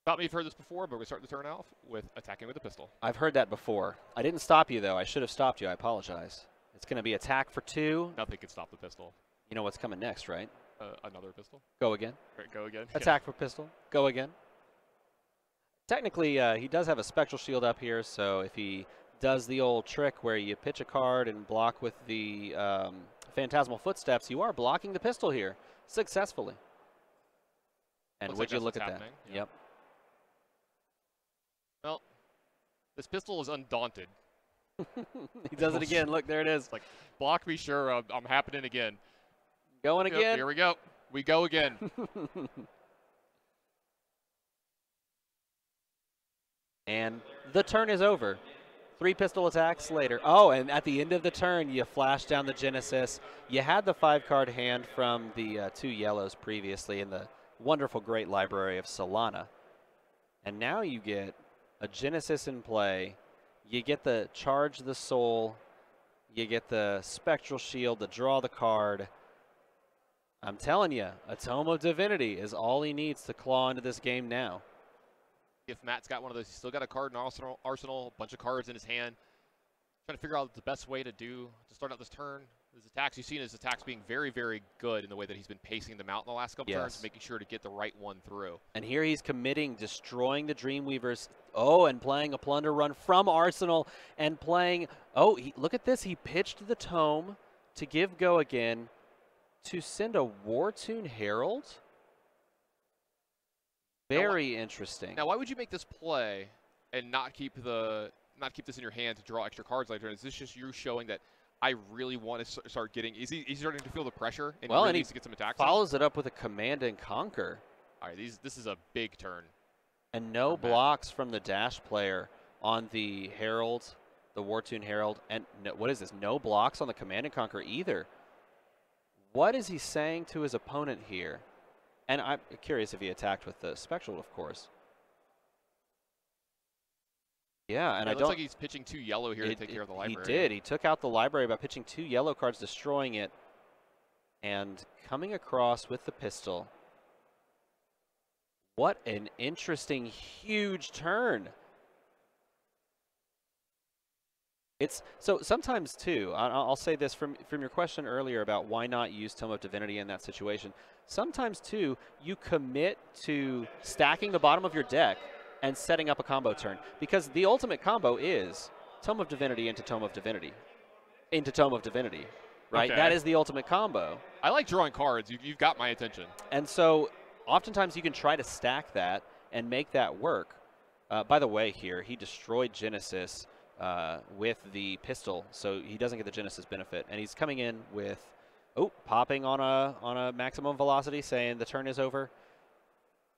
Thought we've heard this before, but we start the turn off with attacking with a pistol. I've heard that before. I didn't stop you, though. I should have stopped you. I apologize. It's going to be attack for 2. Nothing can stop the pistol. You know what's coming next, right? Another pistol. Go again. Right, go again. Attack for pistol. Go again. Technically, he does have a Spectral Shield up here, so if he does the old trick where you pitch a card and block with the Phantasmal Footsteps, you are blocking the pistol here successfully. And would you look at that? Yep. Well, this pistol is undaunted. He does it again. Look, there it is. Like, block me, sure. I'm happening again. Going again. Yep, here we go. We go again. And the turn is over. 3 pistol attacks later. Oh, and at the end of the turn, you flash down the Genesis. You had the 5-card hand from the 2 yellows previously in the wonderful, great library of Solana. And now you get a Genesis in play. You get the Charge the Soul. You get the Spectral Shield to draw the card. I'm telling you, a Tome of Divinity is all he needs to claw into this game now. If Matt's got one of those, he's still got a card in Arsenal, a bunch of cards in his hand. Trying to figure out the best way to start out this turn. His attacks, you've seen his attacks being very, very good in the way that he's been pacing them out in the last couple turns, making sure to get the right one through. And here he's committing, destroying the Dreamweavers. Oh, and playing a Plunder Run from Arsenal and playing, oh, look at this. He pitched the Tome to give go again to send a Wartune Herald. Very interesting. Now, why would you make this play and not keep this in your hand to draw extra cards later? Is this just you showing that I really want to start getting? Is he starting to feel the pressure and he needs to get some attacks? Follows it up with a Command and Conquer. All right, this is a big turn. And no blocks from the Dash player on the Herald, the Wartune Herald, and no, what is this? No blocks on the Command and Conquer either. What is he saying to his opponent here? And I'm curious if he attacked with the Spectral, of course. Yeah, and it looks like he's pitching 2 yellow here to take care of the library. He did. He took out the library by pitching 2 yellow cards, destroying it, and coming across with the pistol. What an interesting, huge turn. It's so sometimes too. I'll say this from your question earlier about why not use Tome of Divinity in that situation. Sometimes too, you commit to stacking the bottom of your deck and setting up a combo turn, because the ultimate combo is Tome of Divinity into Tome of Divinity into Tome of Divinity, right? Okay. That is the ultimate combo. I like drawing cards. You've got my attention. And so oftentimes you can try to stack that and make that work. By the way, here he destroyed Genesis with the pistol, so he doesn't get the Genesis benefit, and he's coming in with popping on a maximum velocity, saying the turn is over.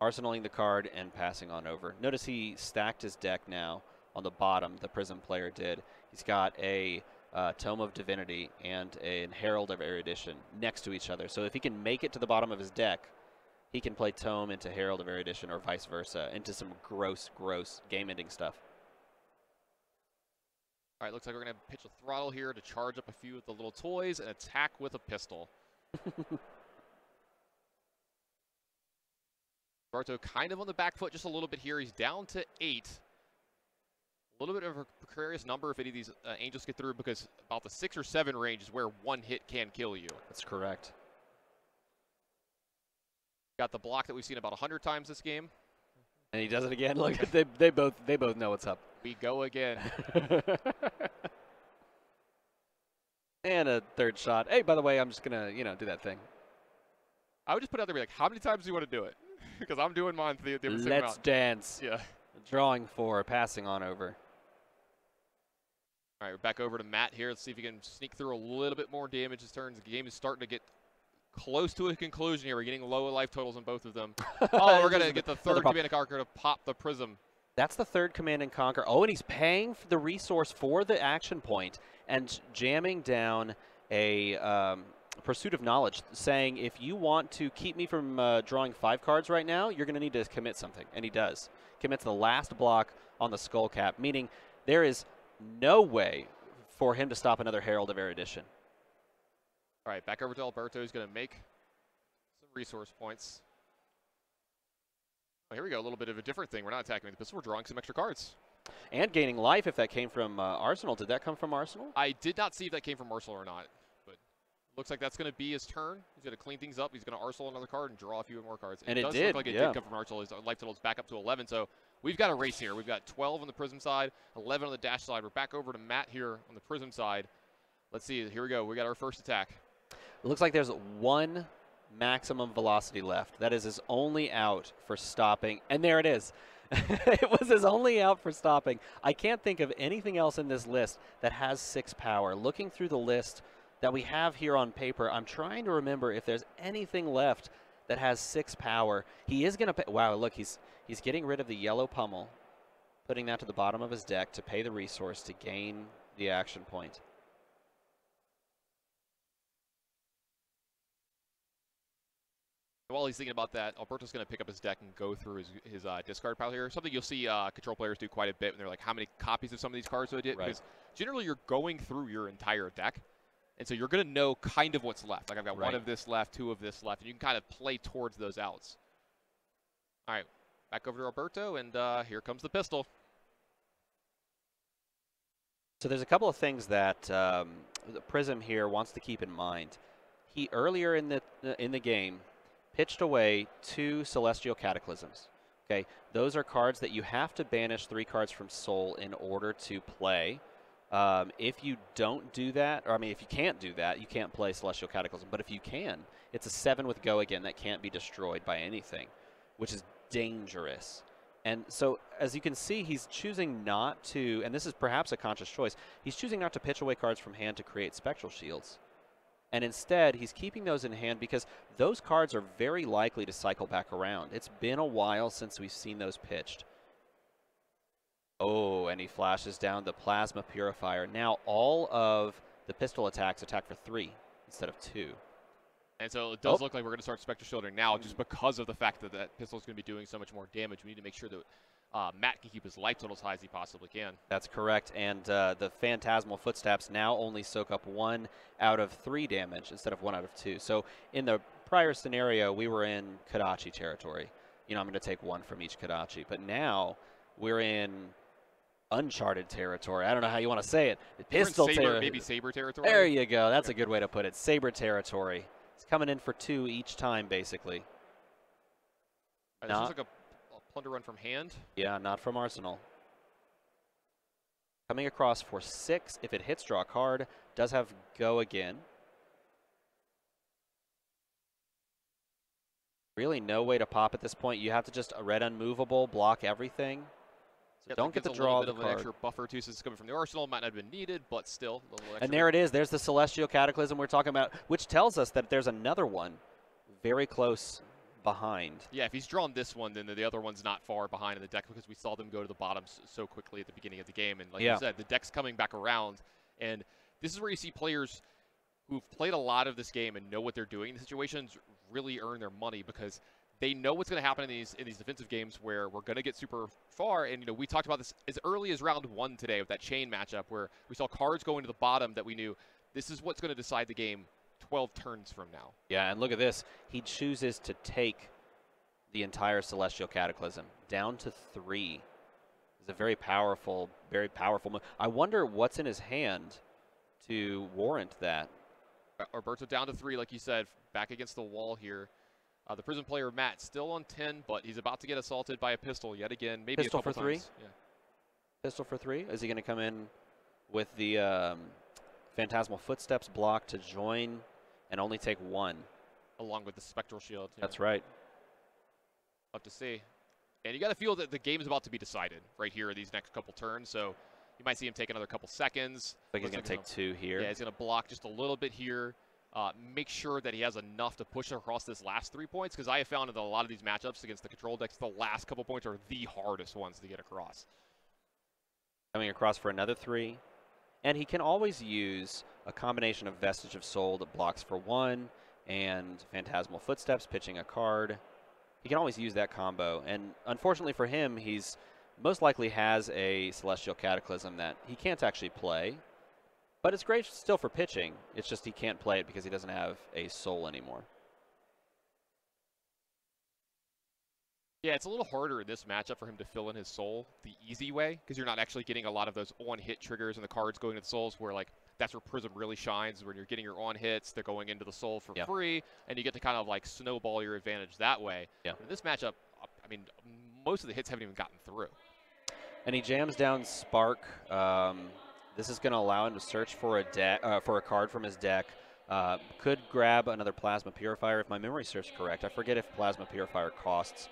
Arsenaling the card and passing on over. Notice he stacked his deck now on the bottom, the Prism player did. He's got a Tome of Divinity and a Herald of Erudition next to each other. So if he can make it to the bottom of his deck, he can play Tome into Herald of Erudition or vice versa into some gross, gross game-ending stuff. All right, looks like we're going to pitch a throttle here to charge up a few of the little toys and attack with a pistol. Alberto kind of on the back foot just a little bit here. He's down to 8. A little bit of a precarious number if any of these Angels get through, because about the 6 or 7 range is where one hit can kill you. That's correct. Got the block that we've seen about 100 times this game. And he does it again. Look, they both know what's up. We go again. And a third shot. Hey, by the way, I'm just gonna do that thing. I would just put it out there, be like, how many times do you want to do it? Because I'm doing mine for the same amount. Let's dance. Yeah. Drawing 4, passing on over. All right, we're back over to Matt here. Let's see if he can sneak through a little bit more damage this turn. The game is starting to get close to a conclusion here. We're getting low life totals on both of them. Oh, we're going to get the third Command and Conquer to pop the Prism. That's the third Command and Conquer. Oh, and he's paying for the resource for the action point and jamming down a Pursuit of Knowledge, saying if you want to keep me from drawing 5 cards right now, you're going to need to commit something. And he does. Commits the last block on the Skull Cap, meaning there is no way for him to stop another Herald of Erudition. All right, back over to Alberto. He's going to make some resource points. Oh, here we go, a little bit of a different thing. We're not attacking with the pistol. We're drawing some extra cards. And gaining life if that came from Arsenal. Did that come from Arsenal? I did not see if that came from Arsenal or not. But looks like that's going to be his turn. He's going to clean things up. He's going to Arsenal another card and draw a few more cards. And it does did, look like it did come from Arsenal. His life total is back up to 11. So we've got a race here. We've got 12 on the Prism side, 11 on the Dash side. We're back over to Matt here on the Prism side. Let's see. Here we go. We got our first attack. It looks like there's 1 maximum velocity left. That is his only out for stopping. And there it is. It was his only out for stopping. I can't think of anything else in this list that has 6 power. Looking through the list that we have here on paper, I'm trying to remember if there's anything left that has 6 power. He is going to pay. Wow, look, he's getting rid of the yellow pummel, putting that to the bottom of his deck to pay the resource to gain the action point. While he's thinking about that, Alberto's going to pick up his deck and go through his discard pile here. Something you'll see control players do quite a bit when they're like, how many copies of some of these cards do I get? Right. Because generally you're going through your entire deck, and so you're going to know kind of what's left. Like I've got 1 of this left, 2 of this left, and you can kind of play towards those outs. All right, back over to Alberto, and here comes the pistol. So there's a couple of things that Prism here wants to keep in mind. He earlier in the game pitched away 2 Celestial Cataclysms. Okay, those are cards that you have to banish 3 cards from Soul in order to play. If you don't do that, or I mean, if you can't do that, you can't play Celestial Cataclysm. But if you can, it's a 7 with Go again that can't be destroyed by anything, which is dangerous. And so, as you can see, he's choosing not to, and this is perhaps a conscious choice, he's choosing not to pitch away cards from hand to create Spectral Shields. And instead, he's keeping those in hand because those cards are very likely to cycle back around. It's been a while since we've seen those pitched. Oh, and he flashes down the Plasma Purifier. Now all of the pistol attacks attack for 3 instead of 2. And so it does look like we're going to start Spectral Shielding now just because of the fact that that pistol is going to be doing so much more damage. We need to make sure that Matt can keep his life total as high as he possibly can. That's correct. And the Phantasmal Footsteps now only soak up 1 out of 3 damage instead of 1 out of 2. So in the prior scenario, we were in Kodachi territory. You know, I'm going to take 1 from each Kodachi. But now we're in uncharted territory. I don't know how you want to say it. Pistol territory. Maybe Saber territory. There you go. That's a good way to put it. Saber territory. It's coming in for 2 each time, basically. This looks like a plunder run from hand. Yeah, not from Arsenal. Coming across for 6. If it hits, draw a card. Does have Go again. Really no way to pop at this point. You have to just red unmovable, block everything. So don't get to draw the card. An extra buffer too, since it's coming from the Arsenal. Might not have been needed, but still. A little extra. And there it is. There's the Celestial Cataclysm we're talking about, which tells us that there's another one very close behind. Yeah, if he's drawn this one, then the other one's not far behind in the deck because we saw them go to the bottom so quickly at the beginning of the game. And like you said, the deck's coming back around. And this is where you see players who've played a lot of this game and know what they're doing in situations really earn their money because they know what's going to happen in these defensive games where we're going to get super far. And, you know, we talked about this as early as round 1 today with that chain matchup where we saw cards going to the bottom that we knew this is what's going to decide the game 12 turns from now. Yeah, and look at this. He chooses to take the entire Celestial Cataclysm down to 3. It's a very powerful move. I wonder what's in his hand to warrant that. Alberto down to 3, like you said, back against the wall here. The Prism player, Matt, still on 10, but he's about to get assaulted by a pistol yet again. Maybe pistol a couple for 3? times. Yeah. Pistol for 3? Is he going to come in with the Phantasmal Footsteps block to join and only take 1? Along with the Spectral Shield. Yeah. That's right. Love to see. And you got to feel that the game is about to be decided right here in these next couple turns. So you might see him take another couple seconds. I think he's going to take 2 here. Yeah, he's going to block just a little bit here. Make sure that he has enough to push across this last 3 points, because I have found that a lot of these matchups against the control decks, the last couple points are the hardest ones to get across. Coming across for another 3. And he can always use a combination of Vestige of Soul that blocks for 1 and Phantasmal Footsteps, pitching a card. He can always use that combo. And unfortunately for him, he's most likely has a Celestial Cataclysm that he can't actually play. But it's great still for pitching. It's just he can't play it because he doesn't have a soul anymore. Yeah, it's a little harder in this matchup for him to fill in his soul the easy way, because you're not actually getting a lot of those on-hit triggers and the cards going to the souls where, like, that's where Prism really shines, when you're getting your on-hits, they're going into the soul for free, and you get to kind of, like, snowball your advantage that way. Yeah. In this matchup, I mean, most of the hits haven't even gotten through. And he jams down Spark. This is going to allow him to search for a card from his deck. Could grab another Plasma Purifier if my memory serves correct. I forget if Plasma Purifier costs.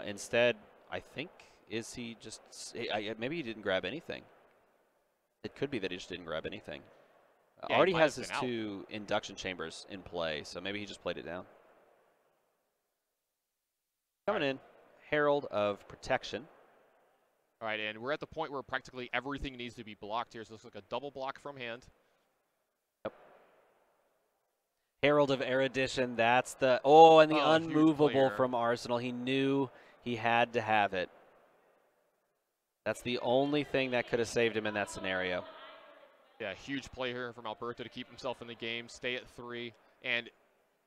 Instead, I think, maybe he didn't grab anything. It could be that he just didn't grab anything. Yeah, already has his 2 induction chambers in play, so maybe he just played it down. Coming in, Herald of Protection. All right, and we're at the point where practically everything needs to be blocked here. So it looks like a double block from hand. Yep. Herald of Erudition, that's the... Oh, and the unmovable from Arsenal. He knew he had to have it. That's the only thing that could have saved him in that scenario. Yeah, huge play here from Alberto to keep himself in the game, stay at 3. And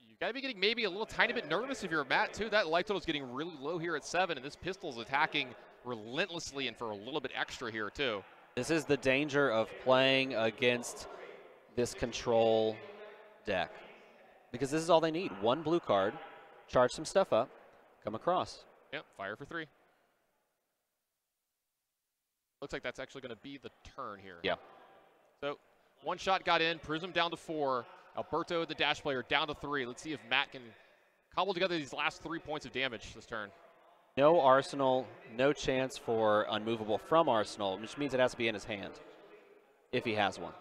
you got to be getting maybe a little tiny bit nervous if you're a Matt, too. That life total is getting really low here at 7, and this pistol's attacking relentlessly and for a little bit extra here, too. This is the danger of playing against this control deck. Because this is all they need. One blue card, charge some stuff up, come across. Yep, fire for 3. Looks like that's actually going to be the turn here. Yeah. So, one shot got in, Prism down to 4. Alberto, the dash player, down to 3. Let's see if Matt can cobble together these last 3 points of damage this turn. No Arsenal, no chance for unmovable from Arsenal, which means it has to be in his hand, if he has one.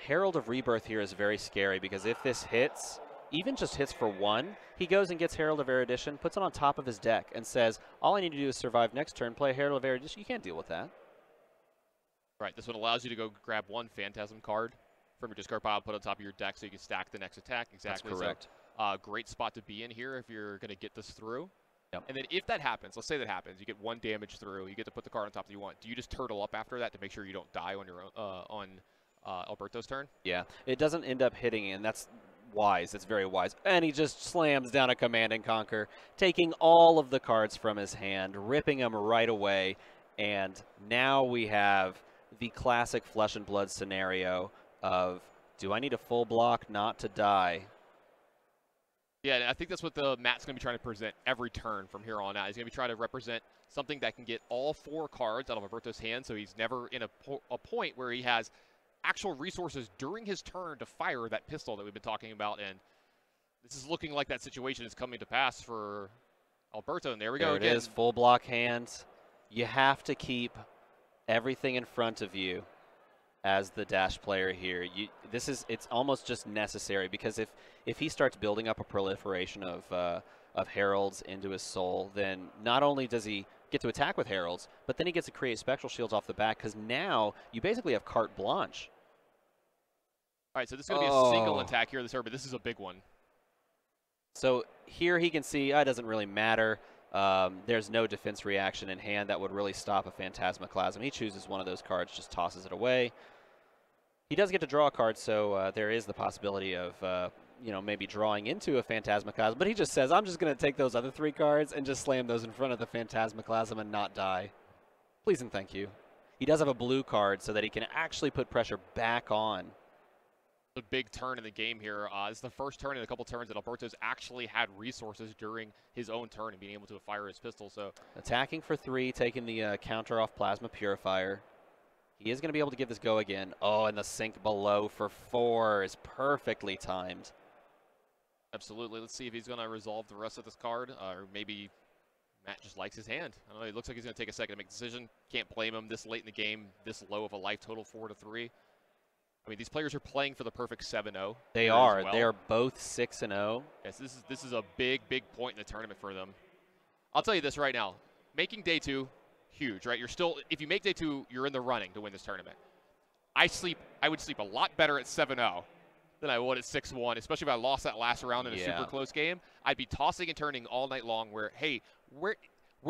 Herald of Rebirth here is very scary because if this hits, even just hits for 1, he goes and gets Herald of Erudition, puts it on top of his deck, and says, all I need to do is survive next turn, play Herald of Erudition. You can't deal with that. Right, this one allows you to go grab 1 Phantasm card from your discard pile, put on top of your deck so you can stack the next attack. Exactly. That's correct. So, great spot to be in here if you're going to get this through. Yep. And then if that happens, let's say that happens, you get 1 damage through, you get to put the card on top that you want. Do you just turtle up after that to make sure you don't die on your own, Alberto's turn? Yeah, it doesn't end up hitting, and that's wise. It's very wise. And he just slams down a Command and Conquer, taking all of the cards from his hand, ripping them right away. And now we have the classic Flesh and Blood scenario of, do I need a full block not to die? Yeah, and I think that's what Matt's going to be trying to present every turn from here on out. He's going to be trying to represent something that can get all 4 cards out of Alberto's hand, so he's never in a point where he has actual resources during his turn to fire that pistol that we've been talking about. And this is looking like that situation is coming to pass for Alberto. And there we go again. There it is, full block hands. You have to keep everything in front of you as the dash player here. It's almost just necessary, because if he starts building up a proliferation of heralds into his soul, then not only does he get to attack with heralds, but then he gets to create spectral shields off the bat, because now you basically have carte blanche. All right, so this is going to be a single attack here this turn, but this is a big one. So here he can see it doesn't really matter. There's no defense reaction in hand that would really stop a Phantasmaclasm. He chooses one of those cards, just tosses it away. He does get to draw a card, so there is the possibility of maybe drawing into a Phantasmaclasm, but he just says, I'm just going to take those other 3 cards and just slam those in front of the Phantasmaclasm and not die. Please and thank you. He does have a blue card so that he can actually put pressure back on. A big turn in the game here. This is the first turn in a couple turns that Alberto's actually had resources during his own turn and being able to fire his pistol. So attacking for 3, taking the counter off Plasma Purifier. He is going to be able to give this go again. Oh, and the sink below for 4 is perfectly timed. Absolutely. Let's see if he's going to resolve the rest of this card, or maybe Matt just likes his hand. I don't know. It looks like he's going to take a second to make a decision. Can't blame him this late in the game, this low of a life total, 4-3. I mean, these players are playing for the perfect 7-0. They are. Well. They are both 6-0. Yes, this is a big point in the tournament for them. I'll tell you this right now. Making day 2, huge, right? If you make day 2, you're in the running to win this tournament. I would sleep a lot better at 7-0 than I would at 6-1, especially if I lost that last round in a super close game. I'd be tossing and turning all night long where, hey, where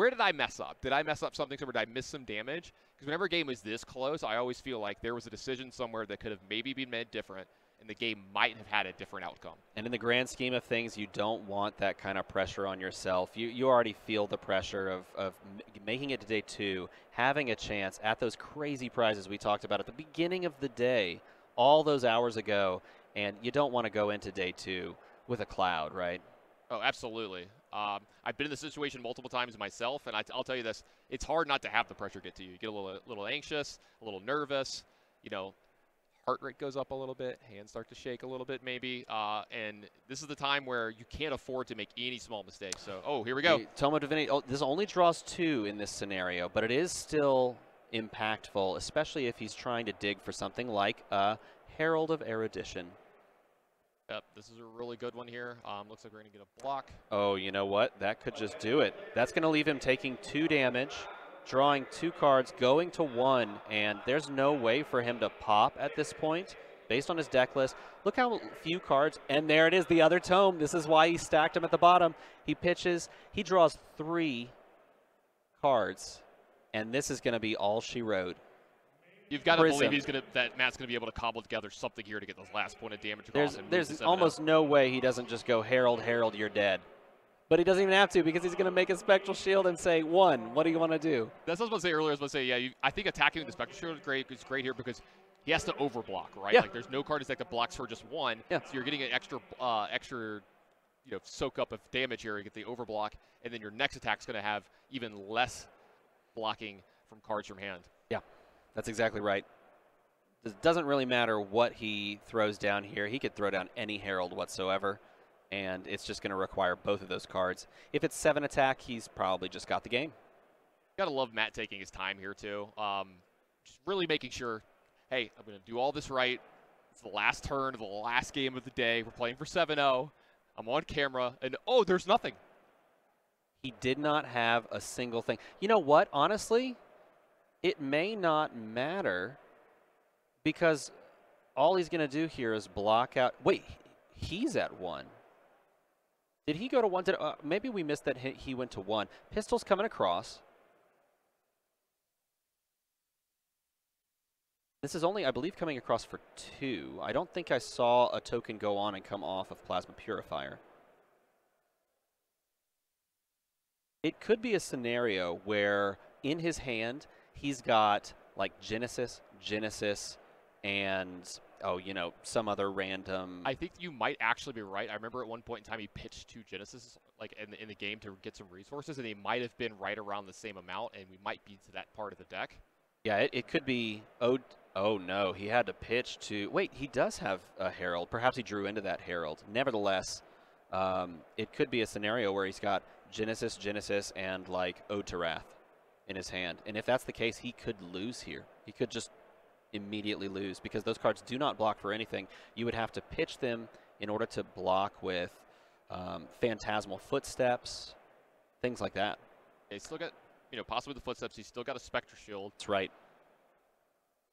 did I mess up? Did I mess up something somewhere? Did I miss some damage? Because whenever a game is this close, I always feel like there was a decision somewhere that could have maybe been made different, and the game might have had a different outcome. And in the grand scheme of things, you don't want that kind of pressure on yourself. You already feel the pressure of making it to day 2, having a chance at those crazy prizes we talked about at the beginning of the day, all those hours ago, and you don't want to go into day 2 with a cloud, right? Oh, absolutely. I've been in this situation multiple times myself, and I'll tell you this, it's hard not to have the pressure get to you. You get a little anxious, a little nervous, heart rate goes up a little bit, hands start to shake a little bit maybe, and this is the time where you can't afford to make any small mistakes. So, here we go. Tomo Divinity, this only draws 2 in this scenario, but it is still impactful, especially if he's trying to dig for something like a Herald of Erudition. Yep, this is a really good one here. Looks like we're going to get a block. Oh, you know what? That could just do it. That's going to leave him taking 2 damage, drawing 2 cards, going to 1, and there's no way for him to pop at this point based on his deck list. Look how few cards, and there it is, the other tome. This is why he stacked him at the bottom. He pitches, he draws 3 cards, and this is going to be all she wrote. You've got to believe that Matt's going to be able to cobble together something here to get this last point of damage across. There's almost no way he doesn't just go, Herald, Herald, you're dead. But he doesn't even have to because he's going to make a Spectral Shield and say, 1, what do you want to do? That's what I was going to say earlier. I was going to say, yeah, I think attacking the Spectral Shield is great here because he has to overblock, right? Yeah. Like there's no card in deck that blocks for just 1. Yeah. So you're getting an extra soak up of damage here. You get the overblock, and then your next attack's going to have even less blocking from cards from hand. Yeah, that's exactly right. It doesn't really matter what he throws down here. He could throw down any Herald whatsoever, and it's just going to require both of those cards. If it's 7 attack, he's probably just got the game. Gotta love Matt taking his time here too. Just really making sure, hey, I'm going to do all this right. It's the last turn of the last game of the day. We're playing for 7-0. I'm on camera, and oh, there's nothing. He did not have a single thing. You know what? Honestly, it may not matter because all he's going to do here is block out. Wait, he's at 1. Did he go to 1? Maybe we missed that he went to 1. Pistol's coming across. This is only, I believe, coming across for 2. I don't think I saw a token go on and come off of Plasma Purifier. It could be a scenario where in his hand, he's got like Genesis, and, some other random. I think you might actually be right. I remember at one point in time he pitched 2 Genesis like in the game to get some resources, and they might have been right around the same amount, and we might be to that part of the deck. Yeah, it could be. Oh no, he had to pitch to. Wait, he does have a Herald. Perhaps he drew into that Herald. Nevertheless, it could be a scenario where he's got Genesis, and like Ode to Wrath in his hand. And if that's the case, he could lose here. He could just immediately lose because those cards do not block for anything. You would have to pitch them in order to block with Phantasmal Footsteps, things like that. They still got, possibly the Footsteps. He's still got a Spectre Shield. That's right.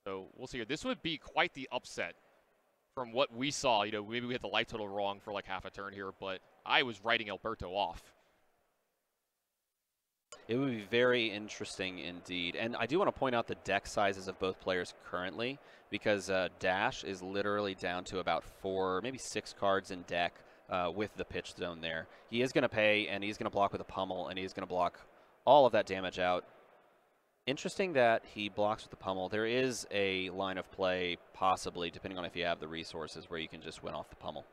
So we'll see here. This would be quite the upset from what we saw. Maybe we had the life total wrong for like half a turn here, but I was writing Alberto off. It would be very interesting indeed. And I do want to point out the deck sizes of both players currently because Dash is literally down to about 4, maybe 6 cards in deck with the pitch zone there. He is going to pay, and he's going to block with a pummel, and he's going to block all of that damage out. Interesting that he blocks with the pummel. There is a line of play, possibly, depending on if you have the resources, where you can just win off the pummel.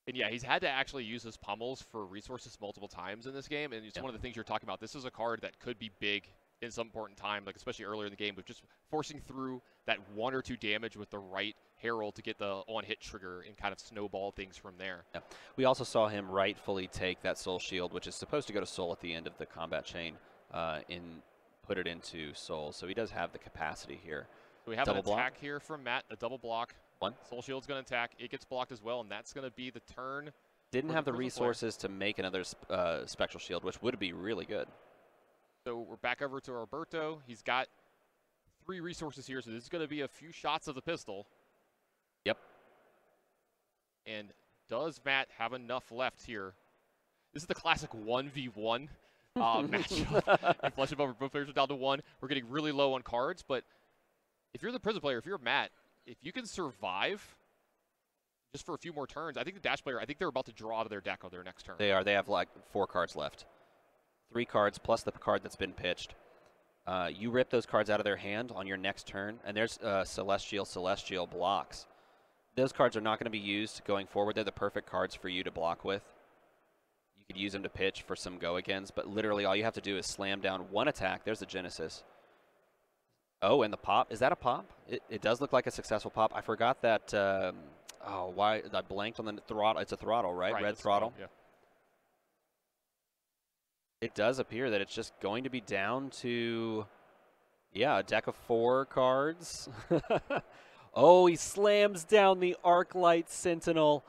And yeah, he's had to actually use his pummels for resources multiple times in this game, and it's one of the things you're talking about. This is a card that could be big in some important time, like especially earlier in the game, but just forcing through that 1 or 2 damage with the right Herald to get the on-hit trigger and kind of snowball things from there. Yeah. We also saw him rightfully take that Soul Shield, which is supposed to go to Soul at the end of the combat chain, put it into Soul. So he does have the capacity here. So we have double an attack here from Matt, a double block. 1. Soul Shield's going to attack. It gets blocked as well, and that's going to be the turn. Didn't have the resources to make another Spectral Shield, which would be really good. So we're back over to Alberto. He's got 3 resources here, so this is going to be a few shots of the pistol. Yep. And does Matt have enough left here? This is the classic 1v1 matchup. And Flesh and Bone, both players are down to 1. We're getting really low on cards, but if you're the Prism player, if you're Matt, if you can survive just for a few more turns, I think the Dash player, I think they're about to draw out of their deck on their next turn. They are. They have like 4 cards left. 3 cards plus the card that's been pitched. You rip those cards out of their hand on your next turn, and there's Celestial blocks. Those cards are not going to be used going forward. They're the perfect cards for you to block with. You could use them to pitch for some go-agains, but literally all you have to do is slam down 1 attack. There's the Genesis. Oh, and the pop. Is that a pop? It does look like a successful pop. I forgot that. Why I blanked on the throttle. It's a throttle, right? Red throttle. Yeah. It does appear that it's just going to be down to, a deck of 4 cards. Oh, he slams down the Arclight Sentinel.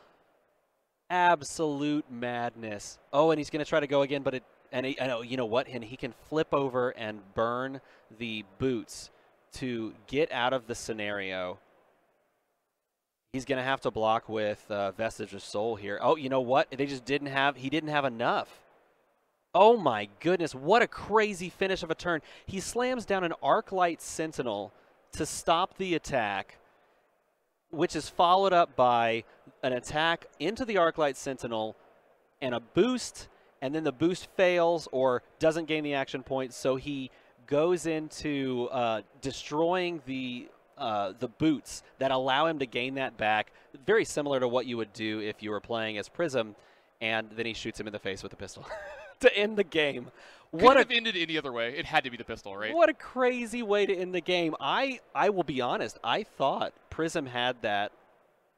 Absolute madness. Oh, and he's going to try to go again, but I know, you know what? And he can flip over and burn the boots to get out of the scenario. He's going to have to block with Vestige of Soul here. Oh, you know what? He didn't have enough. Oh my goodness, what a crazy finish of a turn. He slams down an Arclight Sentinel to stop the attack, which is followed up by an attack into the Arclight Sentinel and a boost, and then the boost fails or doesn't gain the action point, so he goes into destroying the boots that allow him to gain that back, very similar to what you would do if you were playing as Prism, and then he shoots him in the face with a pistol to end the game. Couldn't have ended any other way. It had to be the pistol, right? What a crazy way to end the game. I will be honest, I thought Prism had that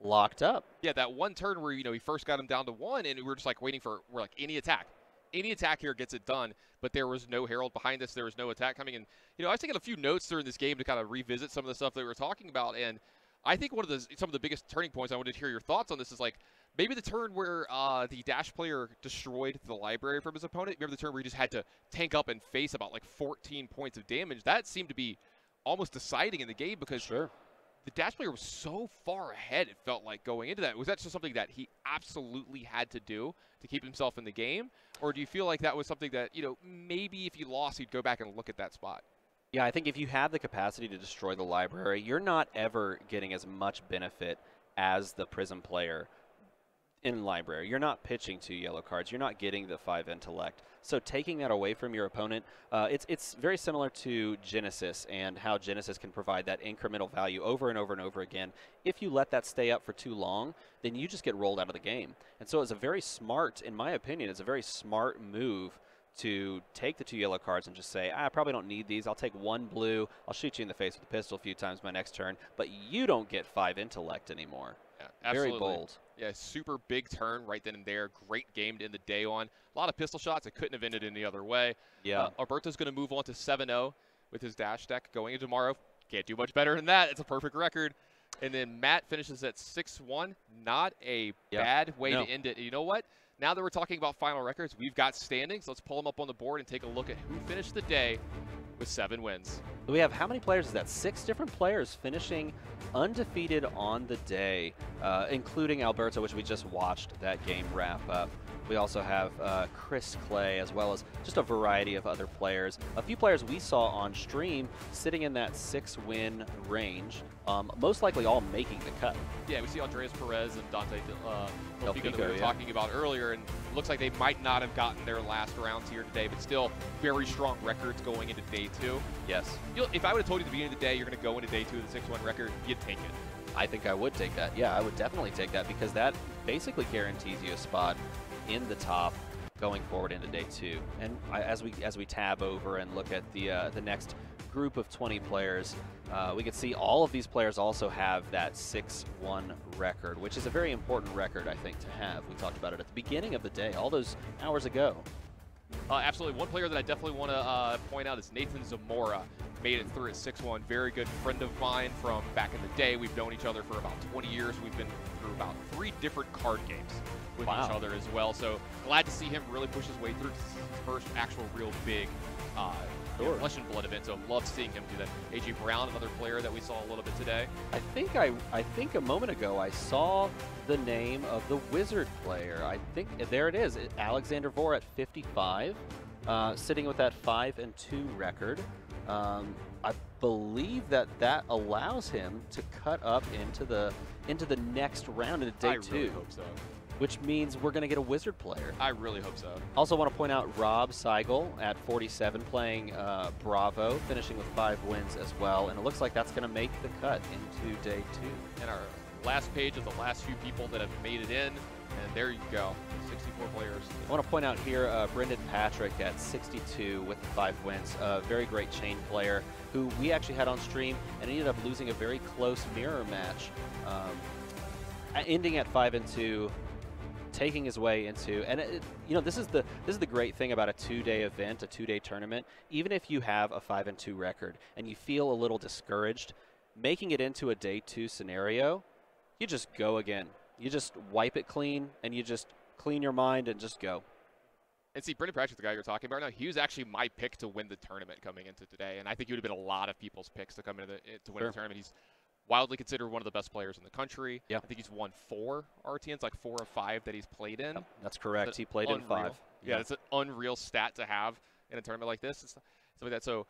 locked up. Yeah, that one turn where, he first got him down to 1, and we were just like waiting for, any attack. Any attack here gets it done, but there was no Herald behind us. There was no attack coming in. I was taking a few notes during this game to kind of revisit some of the stuff that we were talking about, and I think some of the biggest turning points, I wanted to hear your thoughts on this, is like maybe the turn where the Dash player destroyed the library from his opponent. Remember the turn where he just had to tank up and face about like 14 points of damage? That seemed to be almost deciding in the game because the Dash player was so far ahead, it felt like, going into that. Was that just something that he absolutely had to do to keep himself in the game? Or do you feel like that was something that, maybe if he lost, he'd go back and look at that spot? Yeah, I think if you have the capacity to destroy the library, you're not ever getting as much benefit as the Prism player in library. You're not pitching 2 yellow cards. You're not getting the 5 intellect. So taking that away from your opponent, it's very similar to Genesis and how Genesis can provide that incremental value over and over and over again. If you let that stay up for too long, then you just get rolled out of the game. And so it's a very smart, in my opinion, it's a very smart move to take the 2 yellow cards and just say, I probably don't need these. I'll take 1 blue. I'll shoot you in the face with a pistol a few times my next turn, but you don't get 5 intellect anymore. Yeah, absolutely. Very bold. Yeah, super big turn right then and there. Great game to end the day on. A lot of pistol shots. It couldn't have ended any other way. Yeah. Alberto's going to move on to 7-0 with his Dash deck going into tomorrow. Can't do much better than that. It's a perfect record. And then Matt finishes at 6-1. Not a bad way to end it. And you know what? Now that we're talking about final records, we've got standings. Let's pull them up on the board and take a look at who finished the day with 7 wins. We have how many players is that? 6 different players finishing undefeated on the day, including Alberto, which we just watched that game wrap up. We also have Chris Clay, as well as just a variety of other players. A few players we saw on stream sitting in that 6-win range, most likely all making the cut. Yeah, we see Andreas Perez and Dante Delfico that we were yeah. talking about earlier, and it looks like they might not have gotten their last rounds here today, but still very strong records going into day 2. Yes. If I would have told you at the beginning of the day you're going to go into day 2 with a 6-1 record, you'd take it. I think I would take that. Yeah, I would definitely take that because that basically guarantees you a spot in the top going forward into day 2. And as we tab over and look at the next group of 20 players, we can see all of these players also have that 6-1 record, which is a very important record, I think, to have. We talked about it at the beginning of the day, all those hours ago. Absolutely. One player that I definitely want to point out is Nathan Zamora. Made it through at 6-1. Very good friend of mine from back in the day. We've known each other for about 20 years. We've been through about 3 different card games with each other as well. So glad to see him really push his way through his first actual real big Flesh and Blood event. So love seeing him do that. AJ Brown, another player that we saw a little bit today. I think a moment ago I saw the name of the Wizard player. I think there it is. Alexander Vore at 55, sitting with that 5-2 record. I believe that allows him to cut up into the next round into day 2. I really hope so. Which means we're going to get a Wizard player. I really hope so. Also want to point out Rob Seigel at 47 playing Bravo, finishing with 5 wins as well. And it looks like that's going to make the cut into day 2. And our last page of the last few people that have made it in. And there you go, 64 players. I want to point out here Brendan Patrick at 62 with 5 wins. A very great chain player who we actually had on stream and ended up losing a very close mirror match, ending at 5-2. Taking his way into, and this is the great thing about a 2-day event, a 2-day tournament. Even if you have a 5-2 record and you feel a little discouraged, making it into a day 2 scenario, you just go again. You just wipe it clean and you just clean your mind and just go. And see, Brendan Patrick, the guy you're talking about now, he was actually my pick to win the tournament coming into today, and I think he would have been a lot of people's picks to come into to win the tournament. He's widely considered one of the best players in the country. Yeah. I think he's won 4 RTNs, like 4 or 5 that he's played in. Yep, that's correct. He played in 5. Yeah, it's an unreal stat to have in a tournament like this. Stuff like that. So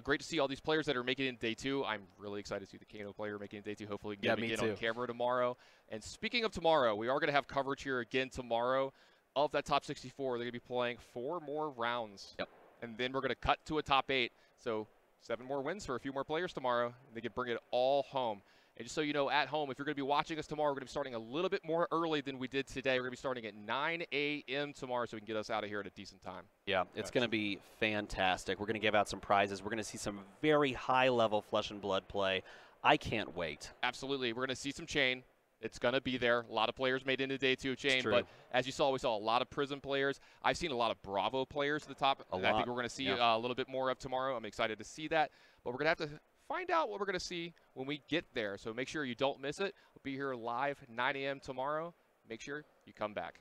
great to see all these players that are making it in day 2. I'm really excited to see the Kano player making it in day 2. Hopefully we can get him again on camera tomorrow. And speaking of tomorrow, we are going to have coverage here again tomorrow. of that top 64, they're going to be playing 4 more rounds. Yep. And then we're going to cut to a top 8. So 7 more wins for a few more players tomorrow. And they can bring it all home. And just so you know, at home, if you're going to be watching us tomorrow, we're going to be starting a little bit more early than we did today. We're going to be starting at 9 a.m. tomorrow so we can get us out of here at a decent time. Yeah, it's going to be fantastic. We're going to give out some prizes. We're going to see some very high-level Flesh and Blood play. I can't wait. Absolutely. We're going to see some Chain. It's going to be there. A lot of players made into day 2 of Chain, but as you saw, we saw a lot of Prism players. I've seen a lot of Bravo players at the top. I think we're going to see a little bit more of tomorrow. I'm excited to see that, but we're going to have to find out what we're going to see when we get there. So make sure you don't miss it. We'll be here live 9 a.m. tomorrow. Make sure you come back.